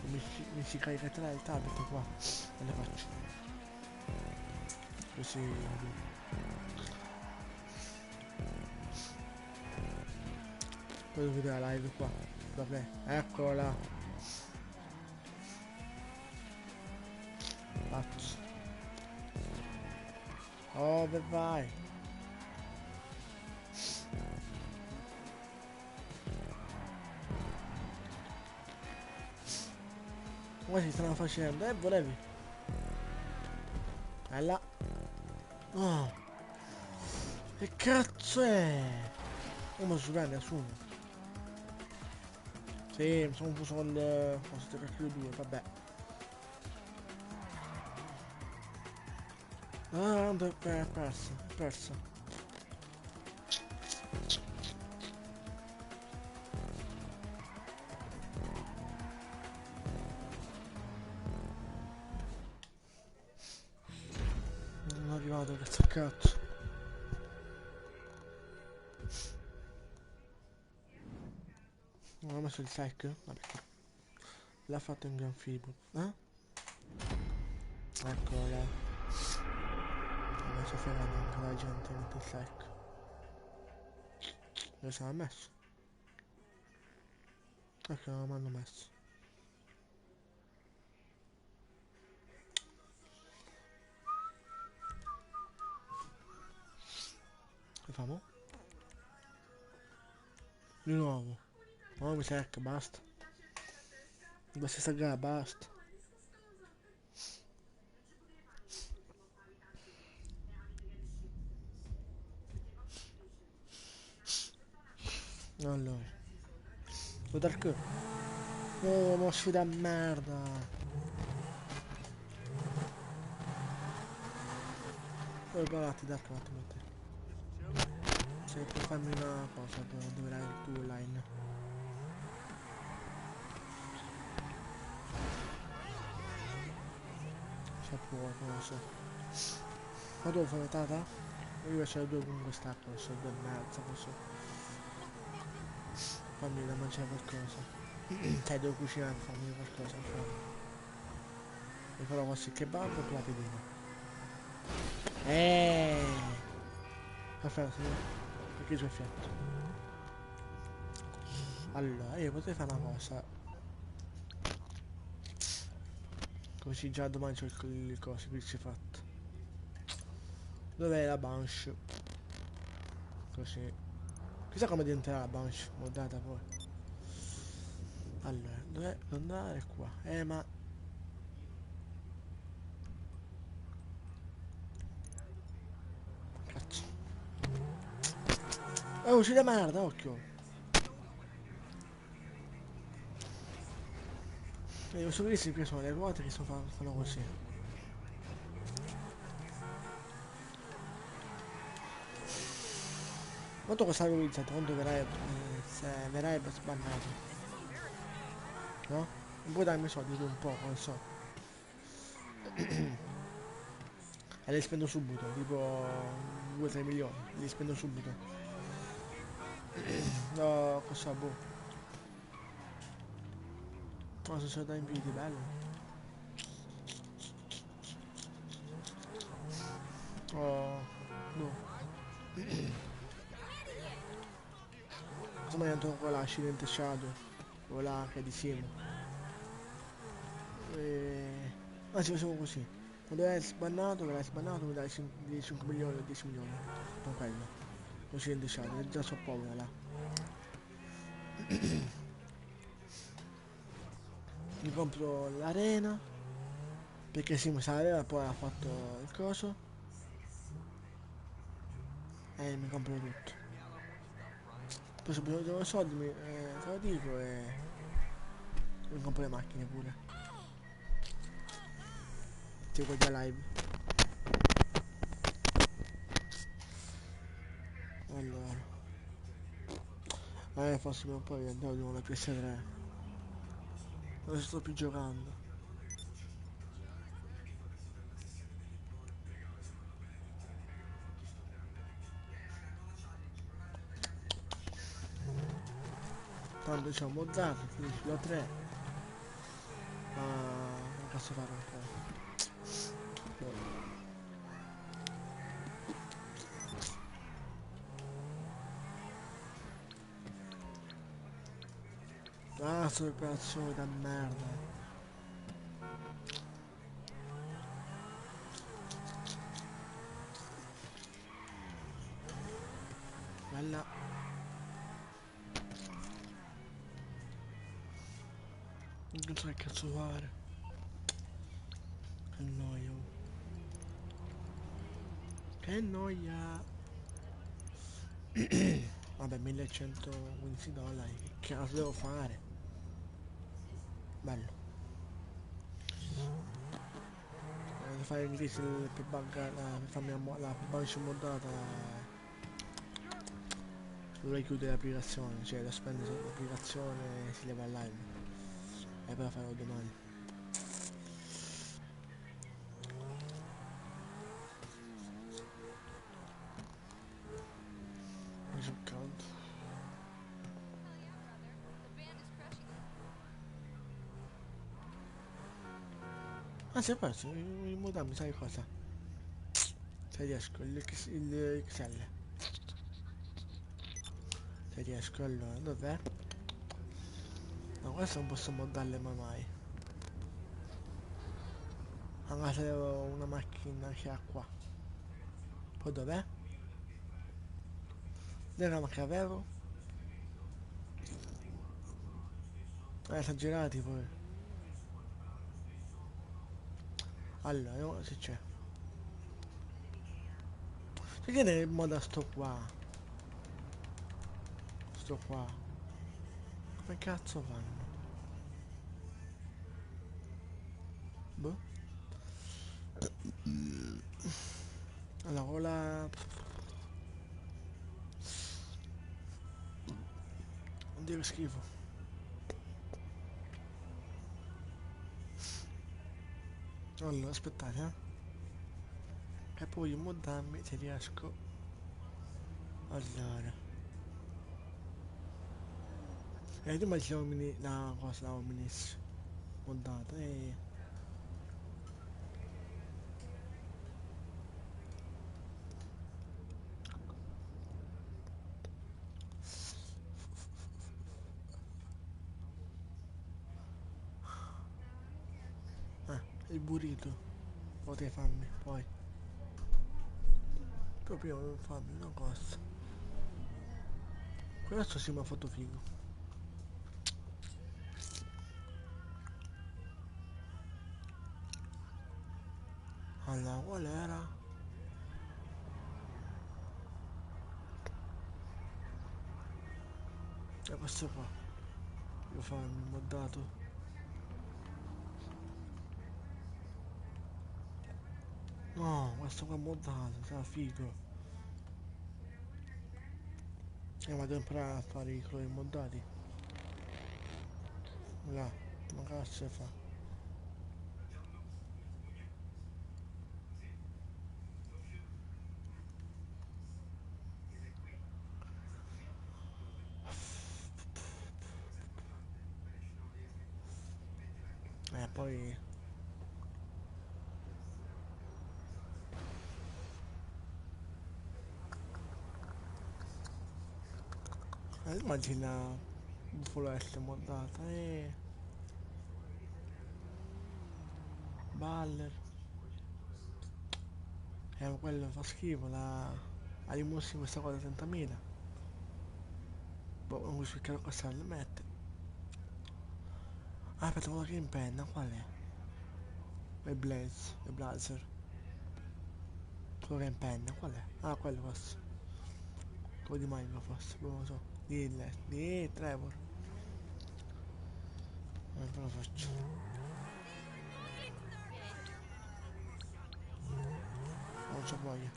Mi si caricherà il tablet qua e le faccio. Così. Poi devo vedere la live qua. Vabbè, eccola. Faccio. Oh, beh, vai. Come si stanno facendo? Volevi? È là. Oh. Che cazzo è? Come si prende nessuno? Sì, mi sono confuso con il... Forse per Q2, vabbè. Ah, è perso. Non è arrivato questo cazzo. Non ho messo il sec? Vabbè. L'ha fatto in Gran Filippo. Eh? Eccola. Non si frega neanche la gente in Slack. Dove se l'ha messo? Perché non mi hanno messo? Che famo? Di nuovo. No, mi secca, basta. Questa saga, basta. Allora. Lo Dark. Oh, ma sfida merda. Poi guardate Dark un attimo te. Se puoi farmi una cosa dove hai il tuo line. Se può, non lo so. Ma devo fare tata? Io c'ho due con quest'acqua, so due e mezza, posso. Fammi da mangiare qualcosa. Cioè devo cucinare, fammi qualcosa. Mi farò quasi kebab con la pedina. Perfetto, perché i suoi fianchi. Allora, io potrei fare una cosa. Così già domani c'ho il coso, qui si è fatto. Dov'è la Banshee? Così. Chissà come diventerà la Banshee, moddata poi. Allora, dov'è? Devo andare qua. Ma... Cazzo. Uscita merda, occhio. Io so bellissimo che sono le ruote che fanno così. Quanto costa l'utilizzato? Quanto verrai, se verrai sbannato? No? Non puoi darmi soldi tu un po', non so. E li spendo subito, tipo 2-3 milioni, li spendo subito. No, cosa boh. No, se sono da inviti, bello. Oh, boh. Insomma, io entro con l'accidente Shadow, con la che è di Simo. Anzi, facciamo così. Quando è sbannato, verrà sbannato, mi dai 5 milioni o 10 milioni. Non quello. L'accidente Shadow, già so povera là. Mi compro l'arena. Perché Simo sa l'arena, poi ha fatto il coso. E mi compro tutto. Poi se ho bisogno di soldi, te lo dico e mi compro le macchine pure. Ti guardi la live. Allora. Forse prima o poi andiamo di nuovo alla PS3. Non ci sto più giocando. Tanto diciamo moddato, quindi sulla 3. Ma non posso fare ancora. Ah, sono operazioni da merda. Bella. Non so che cazzo fare. Che noia. Che noia. Vabbè, 1115 dollari. Che cazzo devo fare? Bello. Devo fare il diesel per buggare, per farmi la banshee moddata. Dovrei chiudere l'applicazione, cioè lo spendo l'applicazione e si leva il live. E poi lo farò domani. Mi sono caldo. Ah, se poi il modem, sai cosa? Se riesco, il XL. Se riesco allora, dov'è? No, questo non posso moddarle mai. Anche se ho una macchina che ha qua. Poi dov'è? Dove la macchina avevo? Esagerati poi. Allora, se c'è. Si chiede il modo sto qua. Sto qua. Come cazzo fanno? Boh. Allora, ora... Oddio che schifo. Allora, aspettate, E poi moddarmi se riesco. Allora. Tu immagini la cosa, la Omnis. Moddata, il burrito. Potrei farmi, poi. Proprio non farmi una cosa. Questo sì mi ha fatto figo. Allora, qual era? E questo qua. Devo farmi moddato. No, questo qua è moddato, sarà figo. Ma devo imparare a fare i colori moddati. Là, ma cazzo fa? Poi... immagina Buffalo S moddata, Baller. Quello fa schifo, la limousine questa cosa 30.000. Boh, non mi spiegare cosa le mette. Ah, aspetta, quello che impenna, qual è? Il blazer. Quello che impenna, qual è? Ah, quello forse. Quello di Minecraft forse, non lo so. Di Trevor. Ve lo faccio. Non c'ho voglia.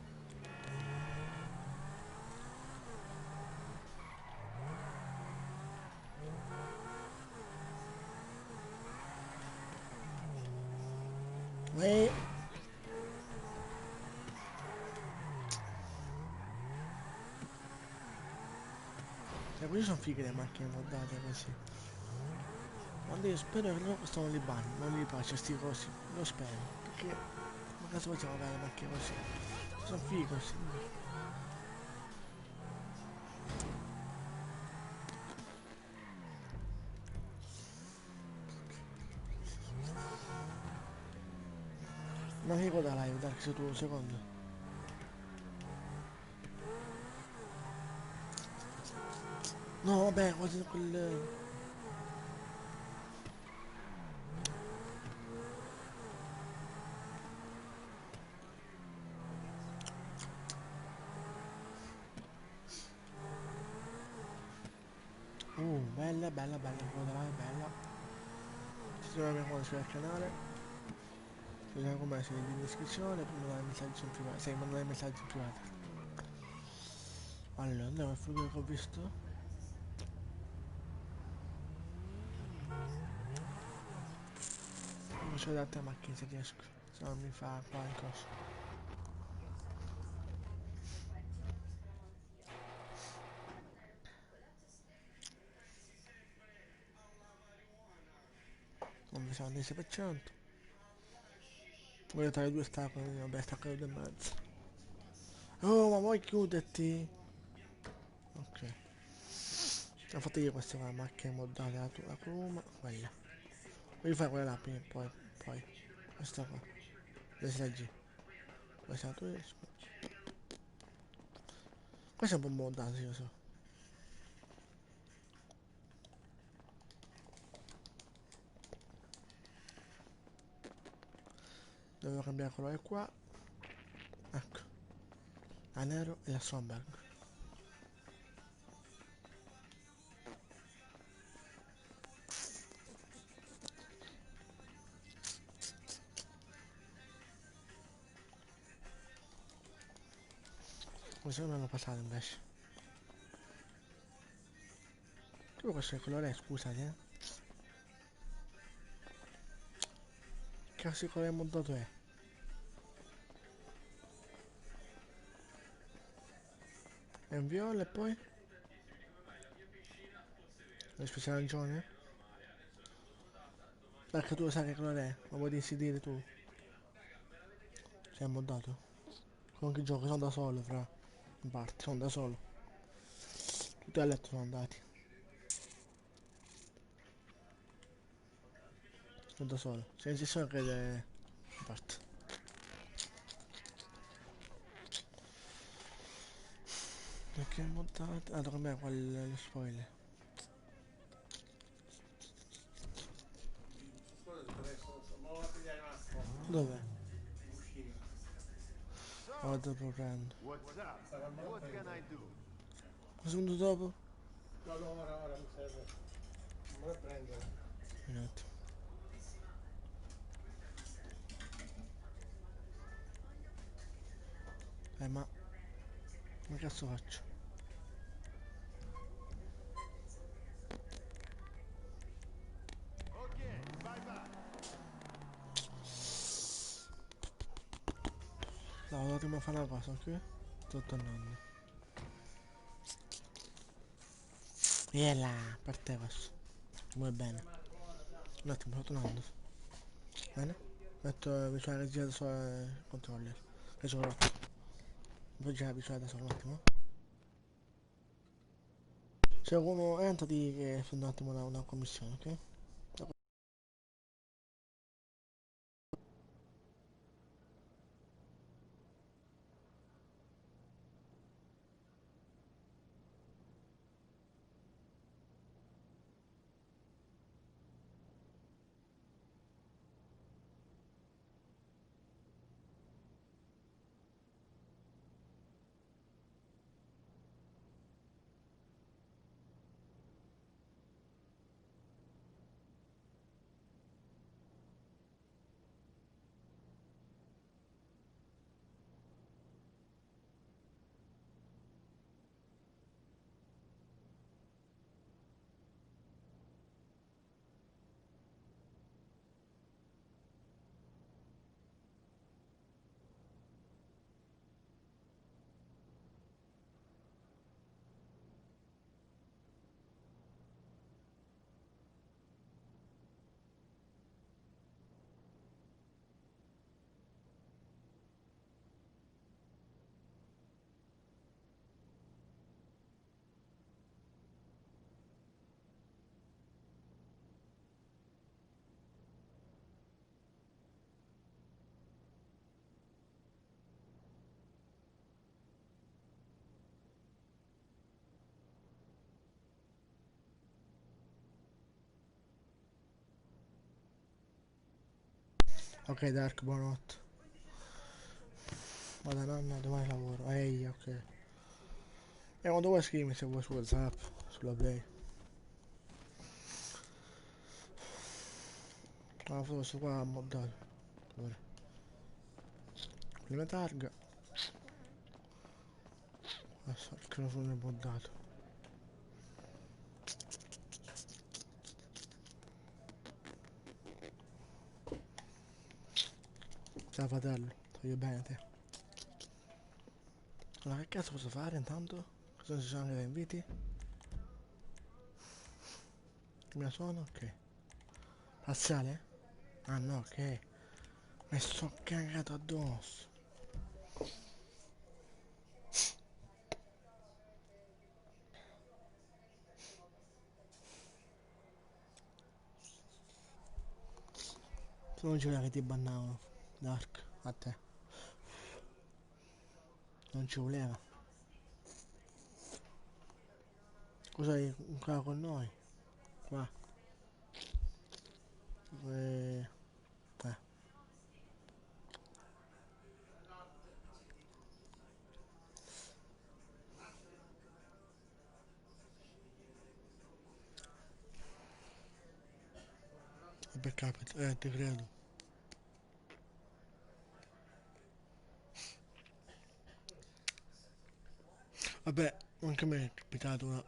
Ehi. Così sono fighe le macchine moddate così. Quando io spero che loro stanno li banni, non gli piace sti cosi, lo spero, perché ma caso facciamo avere le macchine così? Sono fighe così. Ma che coda live, Dark se tu un secondo? No vabbè, quasi quel... bella, bella, bella, quella live, bella. Ci troviamo la mia conto sul canale. Vediamo come sei in descrizione, poi mandare messaggi in privato. Sì, mandare messaggi in privato. Allora, andiamo a quello che ho visto. Faccio vedere altre macchine se riesco, se non mi fa qualcosa. Non mi sa al 10%. Voglio tra le due stacco, vabbè, stacco le due e mezzo. Oh, ma vuoi chiuderti? Ok. Ho fatto io queste qua, macchine moddate, la pluma, quella. Voglio fare quella là prima, poi. Questa qua. Questa G. Questa tu. Questo è un po' moddato, io so. Devo cambiare colore qua. Ecco. La nero e la Stromberg. Questo non l'hanno passato invece. Che questo è il colore, scusate, eh? Che cazzo di colore moddato è? È un viola e poi? Una specie arancione? Perché tu lo sai che colore è? Lo vuoi dire tu? Sei moddato? Con che gioco? Sono da solo, fra. In parte, sono da solo. Tutti a letto sono andati. Sono da solo. Senza solo che in parte. Perché moddato? Ah, devo cambiare lo spoiler. Dov'è? Oh, dopo prendo. Un secondo dopo? No, no, ora mi serve. Non me lo prendere. Un attimo. Ma che cazzo faccio? No, dovremmo fare una cosa, ok? Sto tornando. E là, per te questo. Vuoi bene. Un attimo, sto tornando. Bene? Metto visuale regia da solo controller. Che sono rotto. Poi già visuale da solo un attimo. Se uno entra di che fa un attimo una commissione, ok? Ok Dark, buonanotte. Vado a nonna, domani lavoro. Ehi, ok. E quando vuoi scrivimi se vuoi su WhatsApp, sulla Play. Ah, questo qua ha moddato. Ora. Prima targa. Adesso il microfono è moddato. Ciao fratello, voglio bene te. Allora che cazzo posso fare intanto? Cosa ci sono anche dei inviti? Che mi suono? Ok. Laziale? Ah no, ok. Mi sono cagato addosso. Tu non ci voleva che ti bannavano, Dark, a te. Non ci voleva. Cos'hai qua con noi? Qua. Eh. Per capita, ti credo. Vabbè, anche a me è capitato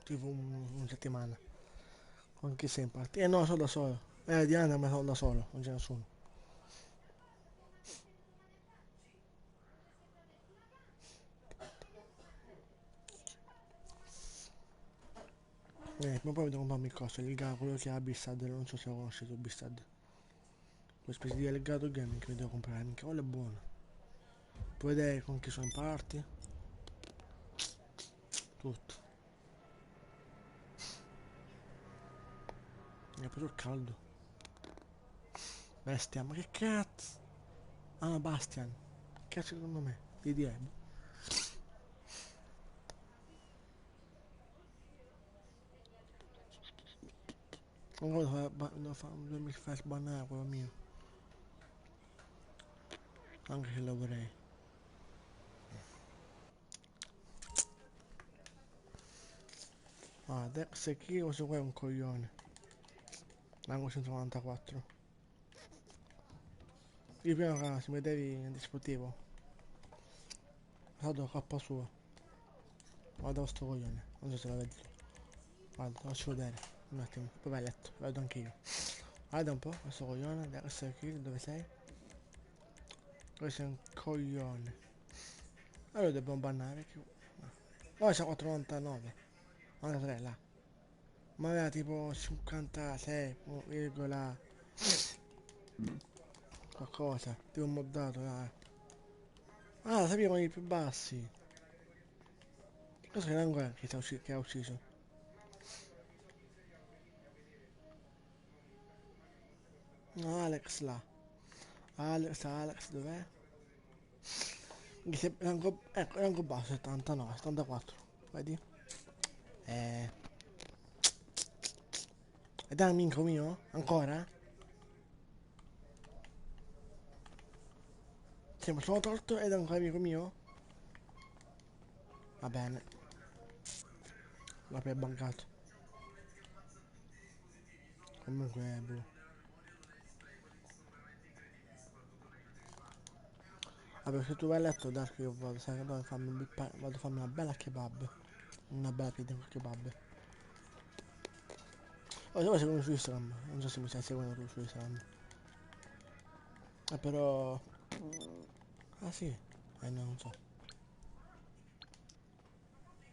tipo una settimana. Con chi sei in parte? No, sono da solo. Diana, ma sono da solo, non c'è nessuno. Ma poi devo comprarmi il coso, il gatto, quello che ha Bistad, non so se lo conoscete Bistad. Quella specie di legato gaming che mi devo comprare, minchia, quello è buono. Puoi vedere con chi sono in party. Tutto. Mi è preso il caldo. Bestia, ma che cazzo? Ah no, Bastian. Che cazzo secondo me? Di Diego. Non mi fai sbannare quello mio. Anche se lo vorrei. Ah, Dex chi questo qua è un coglione. Rango 194. Io prima che si vedevi nel dispositivo. Vado K sua. Guarda questo coglione. Non so se la vedi. Guarda, lo faccio vedere. Un attimo. Poi vai a letto. Lo vedo anch'io. Guarda un po', questo coglione. Dex qui, dove sei? Questo è un coglione. Allora lo dobbiamo bannare. Oh, c'è 499. 93 là. Ma aveva tipo 56, qualcosa. Tipo moddato là. Ah, sapevano i più bassi. Questo è l'ancora che ha ucciso. No, Alex là. Alex dov'è? Ecco, rango basso, 79, 74. Vedi? E dai amico mio? Ancora? Sì, ma sono tolto ed è ancora amico mio? Va bene. L'ho appena bancato. Comunque, boh. Vabbè, se tu vai a letto, Dark, io vado, sai, vado a farmi una bella kebab. Una bella pizza con kebab. Oh, se vuoi seguimi su Instagram. Non so se mi stai seguendo tu su Instagram. Però... Ah sì? No, non so.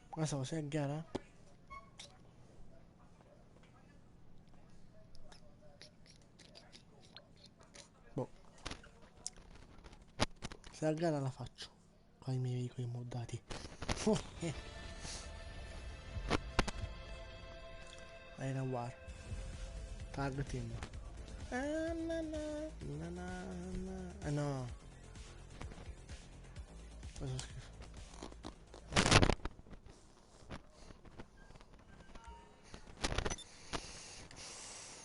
Questa cosa è gara? Boh. Se la gara la faccio. Con i miei veicoli moddati. Arena War. Tag team. No. Cosa schifo.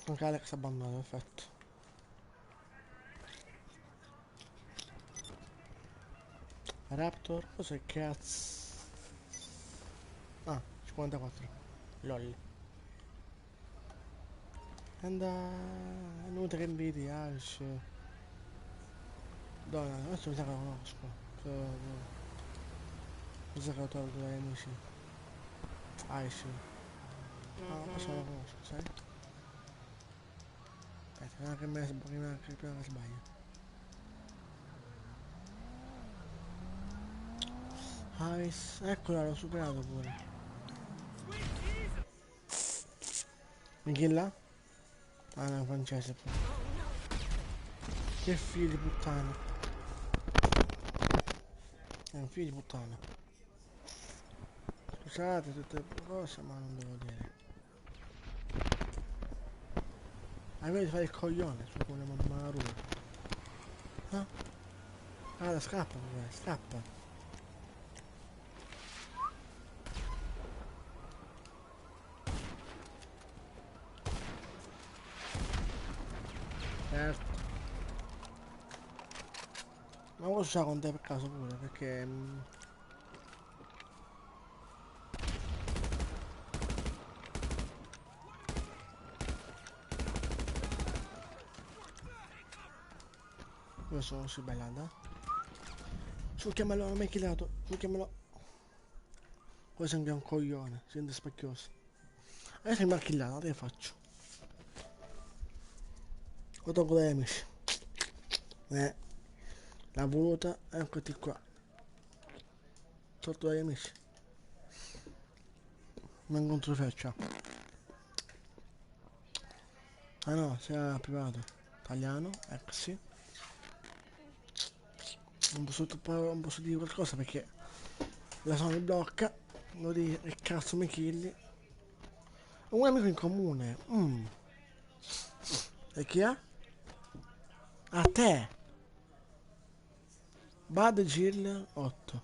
Anche Alex abbandonato, perfetto. Raptor, cos'è cazzo? Ah, 54. LOL. È venuta che invidi, Ash. Donna, adesso mi sa che la conosco. Mi sa che lo tolgo dai amici. Ash. Ah, adesso la conosco, sai? Aspetta, prima che sbaglio. Ice, eccola, l'ho superato pure. Mi kill là? Ah no, francese pure. Che figlio di puttana. È un figlio di puttana. Scusate tutte le cose, ma non devo dire. Hai voglia di fare il coglione su come mamma ruba. No? Ah, scappa, scappa. Certo. Ma lo so con te per caso pure, perché... io sono su bellanda. Su chiamalo, non mi hai killato. Su chiamalo. Poi sembra un coglione, sente specchioso. Adesso mi ha killato, che faccio? Lo tolgo dai amici. L'ha voluta, eccoti qua. Torto dagli amici. Non incontro faccia. Ah no, sia privato. Italiano, ecco sì. Non posso dire qualcosa perché la sono in blocca. Lo di che cazzo mi killi. Un amico in comune. E chi ha? A te. Bad Jill 8.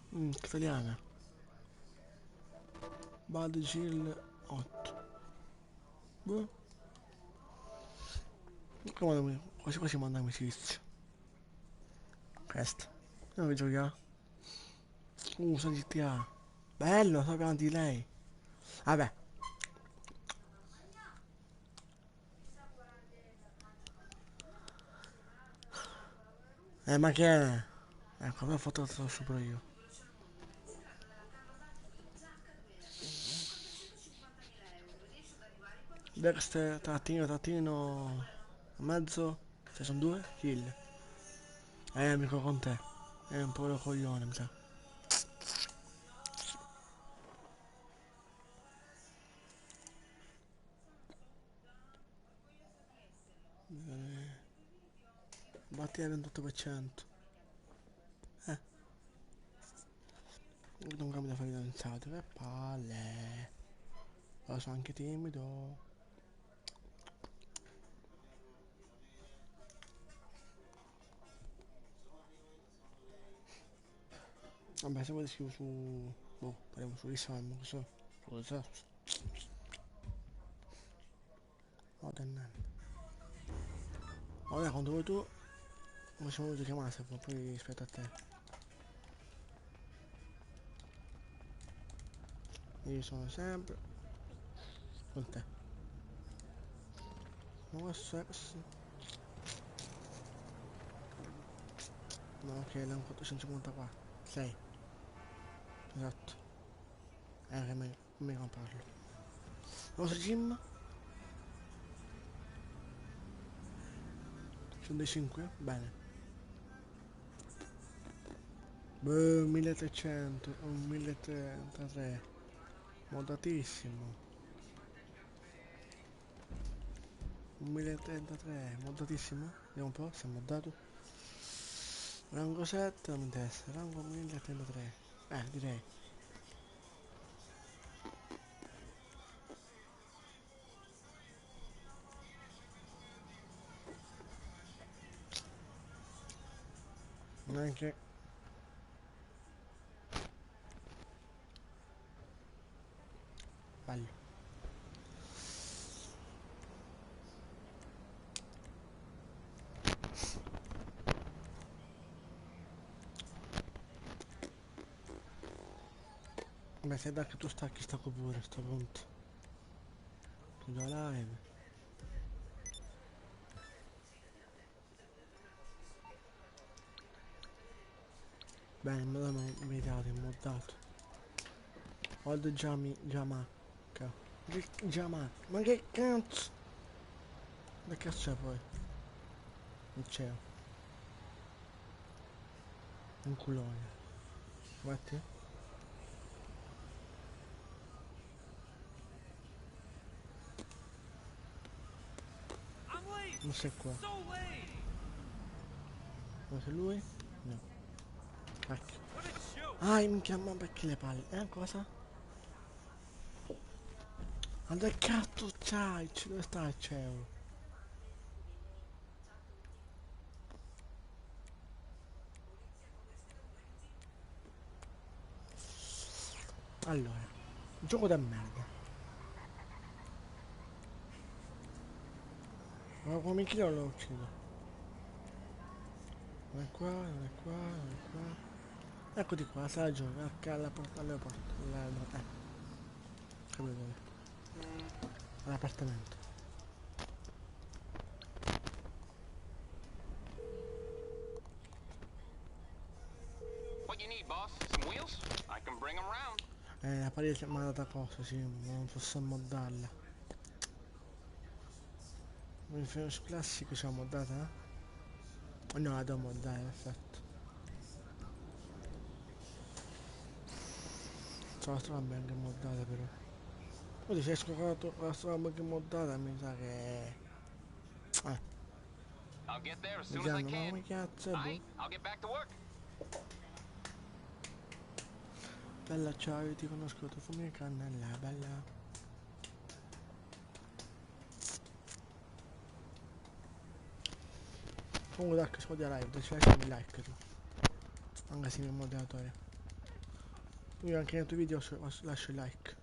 Italiana. Bad Jill 8. Boh. Quasi quasi manda amicizia. Questo. Dove che giochiamo? Sono GTA. Bello, sto avanti di lei. Vabbè. Ma che è? Ecco, mi ho fatto lo sopra io. Dexter, trattino, mezzo. Se sono due, kill. Amico con te. È un povero coglione, mi sa. Batti al 28%. Non cambia da fare fidanzato, che palle. Però sono anche timido. Vabbè, se vuoi scrivo su... boh, parliamo su Instagram, cosa? Oh, dannante. Vabbè, quando vuoi tu, possiamo voluto chiamare se poi aspetta a te. Io sono sempre con te. Ma questo è... no, ok, l'hanno 454. 6. Esatto. Che meglio comprarlo. Il nostro gym? Sono dei 5? Bene. Boh, 1300, un 1033. Modatissimo. Un 1033, modatissimo. Vediamo un po', se è modato. Rango 7, non mi interessa. Rango 1033. Direi. Neanche... bello. Beh, se da che tu stacchi stacco pure, sto pronto. Chiudo la live. Bene, me l'hanno invitato, immortato. Old Giamacca. Giamacca. Ma che cazzo? Che cazzo c'è poi? Il cielo. Un culone. Guarda. Non sei qua. Ma sei lui? No. Cacchio. Ah, mi chiama perché le palle. Cosa? Ma che cazzo c'hai? Dove sta il cielo? Allora, gioco da merda. Ma come chi lo uccido? Non è qua, non è qua, non è qua. Eccoti qua, sta ragione, alla porta, all'aeroporto. Capito dove? All'appartamento. What you need, boss? Some wheels? I can bring them round. La parete mi ha data cosa, sì, ma non posso moddarla. Il Finish classico ci ha moddata, eh? Oh, no, la devo moddare, perfetto. Ce la trovo anche moddata però. Poi se esco con la trovo anche moddata mi sa che... I'll get there as soon as Vediamo, I ma can. come cazzo è, boh? Aight, I'll get back to work. Bella, ciao, io ti conosco, tu fumi e cannella, bella. Comunque dai, si la live, ci lasciami like tu. Anche se mi moderatore. Io anche nei tuoi video lascio il like.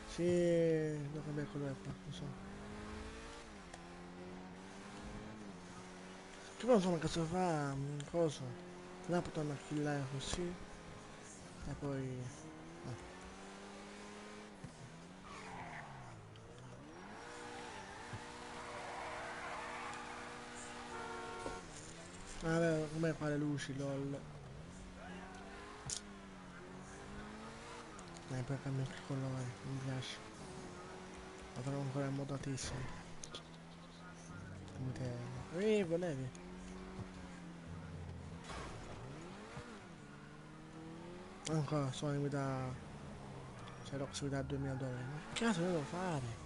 Sì, devo cambiare colore qua, lo so. Che poi non so ma cazzo fa, coso. Là potremmo a killare così. E poi... vabbè, come qua le luci, lol. Poi cambio il colore, mi piace. Avrò ancora modatissimo. Volevi? Ancora sono guida. Cioè Rockstar da 2000 dollari. Ma che cazzo devo fare?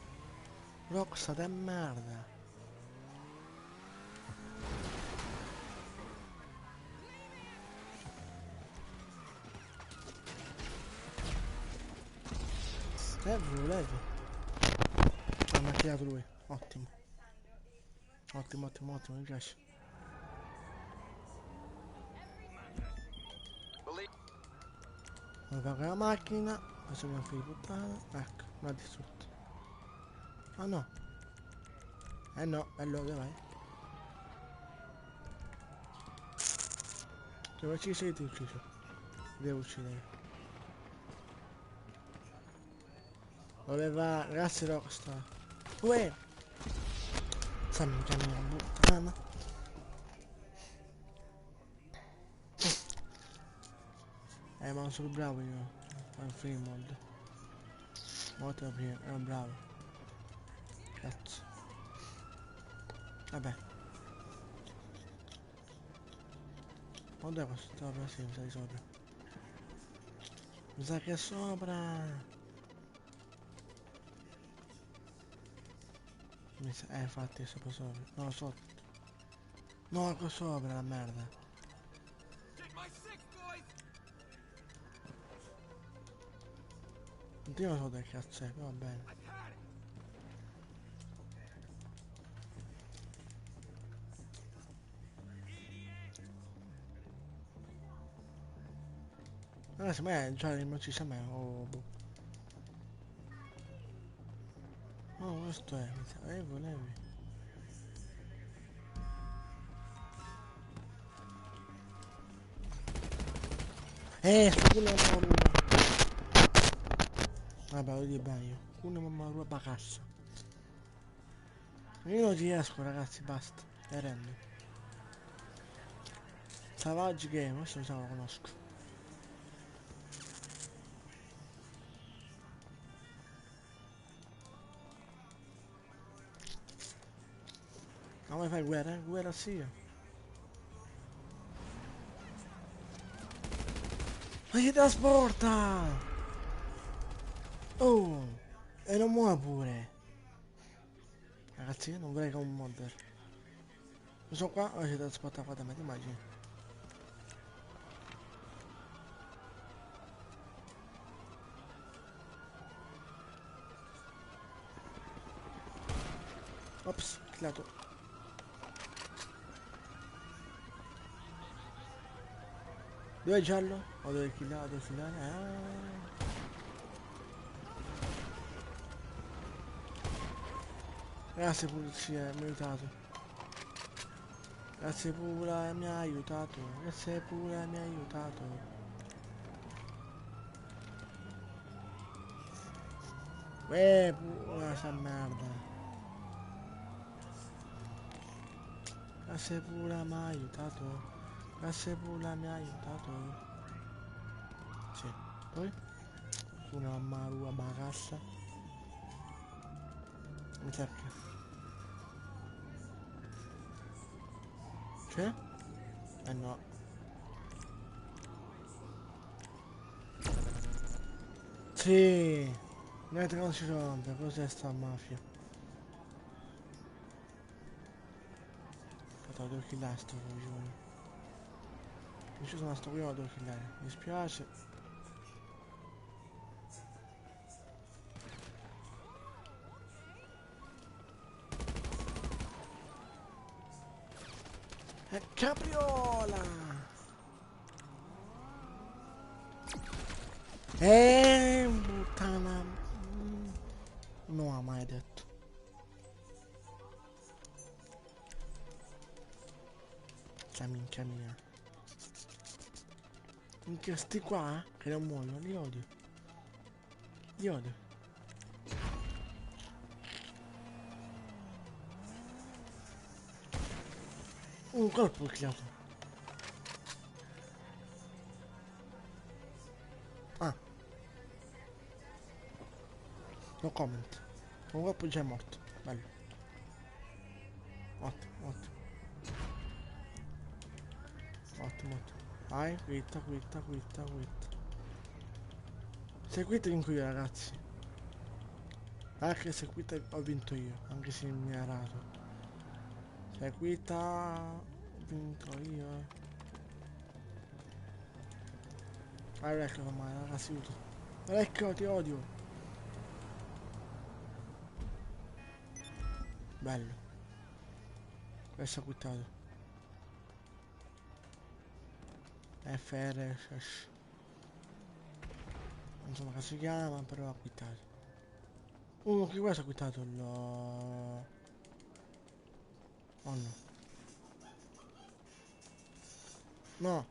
Rockstar è merda. Volevi? Ah, mi ha tirato lui. Ottimo. Ottimo, mi piace. Vado con la macchina. Facciamo un figlio di puttana. Ecco, l'ha distrutto. Ah no. No, bello, dove vai? Dove ci sei ti ucciso? Devo uccidere. Dove va? Grazie Rockstar. Uè! Sammi chiami la puttana. Ma non sono bravo io. Al free mod. Molto prima, ero bravo. Cazzo. Vabbè. Quando è questo sopra? Sì, mi sa di sopra. Mi sa che è sopra. Mi sa, infatti è sopra. No, sotto. No, qua sopra la merda. Dio non so del cazzo è, va bene. Allora se mai già non ci sa mai, oh boh. Oh, questo è, mi sa, volevi. Sto culo mamma ruba. Vabbè, lo dico bene io. Culo mamma ruba cassa. Io non ci riesco ragazzi, basta. E rendo. Savage Game, questo già lo conosco. Ma vuoi fare guerra? Guerra sì. Ma si trasporta! Oh! E non muore pure! Ragazzi, io non vorrei che un modder. Io sono qua, ora si trasporta qua da me, ti immagini? Ops, killato. Dove è giallo? O dove killare, dove killare? Ah. Grazie polizia, mi ha aiutato. Grazie pure, mi ha aiutato. Grazie pure, mi ha aiutato. Pure sta merda. Grazie pure, mi ha aiutato. Grazie pure, mi ha aiutato. Sì, poi? Una marua bagassa. Mi cerca. C'è? Eh no. Sì! Niente non si rompe, cos'è sta mafia? Aspetta, devo killare sto coglione. Mi ci sono sto qui, lo devo killare. Mi spiace. Capriola! Puttana. Non ha mai detto. La minchia mia. Minchia sti qua che non muoiono, li odio. Li odio. Un colpo ho creato. Ah. No comment. Un colpo già è morto. Bello. Ottimo, ottimo. Ottimo, ottimo. Vai, quitta, quitta, quitta, quitta. Se quitta vinco io, ragazzi. Anche se quitta ho vinto io, anche se mi ha rato. Se quitta ho vinto io. Ah, ecco ormai, ragazzi, aiuto. Ecco, ti odio. Bello. Questo ha quittato. FR. Non so come si chiama, però ha quittato. Che questo ha quittato il... Oh no. No.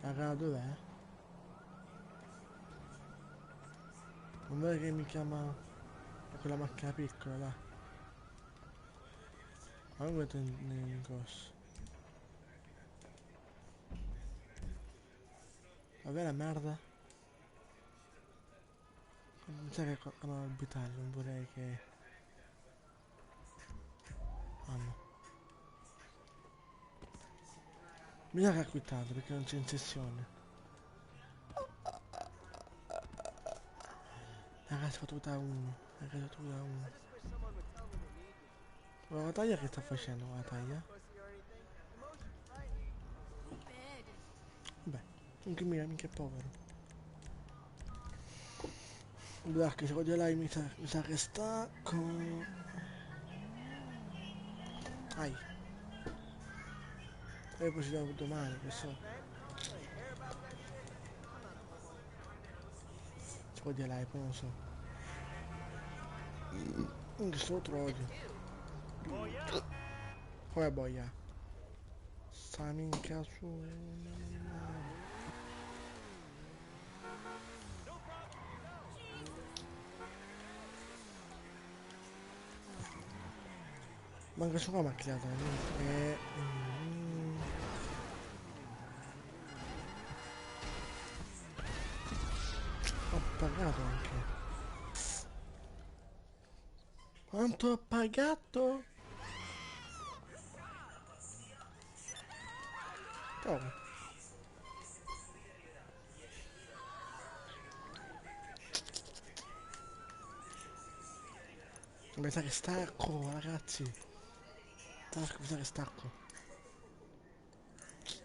Raga, dov'è? Non vedo che mi chiama quella macchina piccola là. Ma non vedo in corso. Vabbè la merda. Non sai che hanno orbitali, non vorrei che... Ah no. Mi sa che ha quittato perché non c'è in sessione. Ragazzi, ho fatto da uno. Ragazzi, ho fatto da uno. Ma la taglia che sta facendo la taglia? Beh, anche mia, mica è povero. Black, se voglio lei mi sa che sta con... Ai. E poi ci vediamo domani, che so. Se voglio lei, poi non so. Anche sto odio. Come boia? Sta minchia su. Manca solo la macchiata. Ho pagato anche. Quanto ho pagato? Oh. Mi sa che stacco, ragazzi. Mi sa che stacco.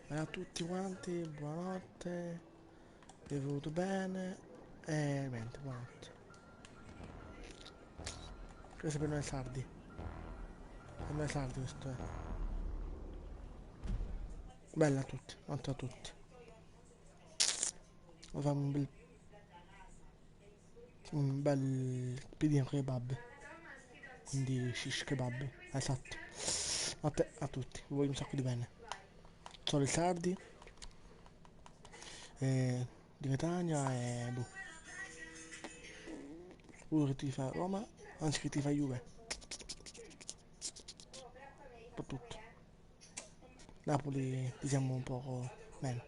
Ciao a tutti quanti, buonanotte. Vi è voluto bene. E niente, buonanotte. Questo è per noi sardi. Per noi sardi questo è. Bella a tutti, notte a tutti. Facciamo un bel piedino kebab. Quindi shish kebab. Esatto. Notte a tutti, vi voglio un sacco di bene. Sono i sardi. Di Catania e boh. Uno che ti fa Roma, anzi che ti fa Juve. Un po' tutto. Napoli diciamo un po' meno.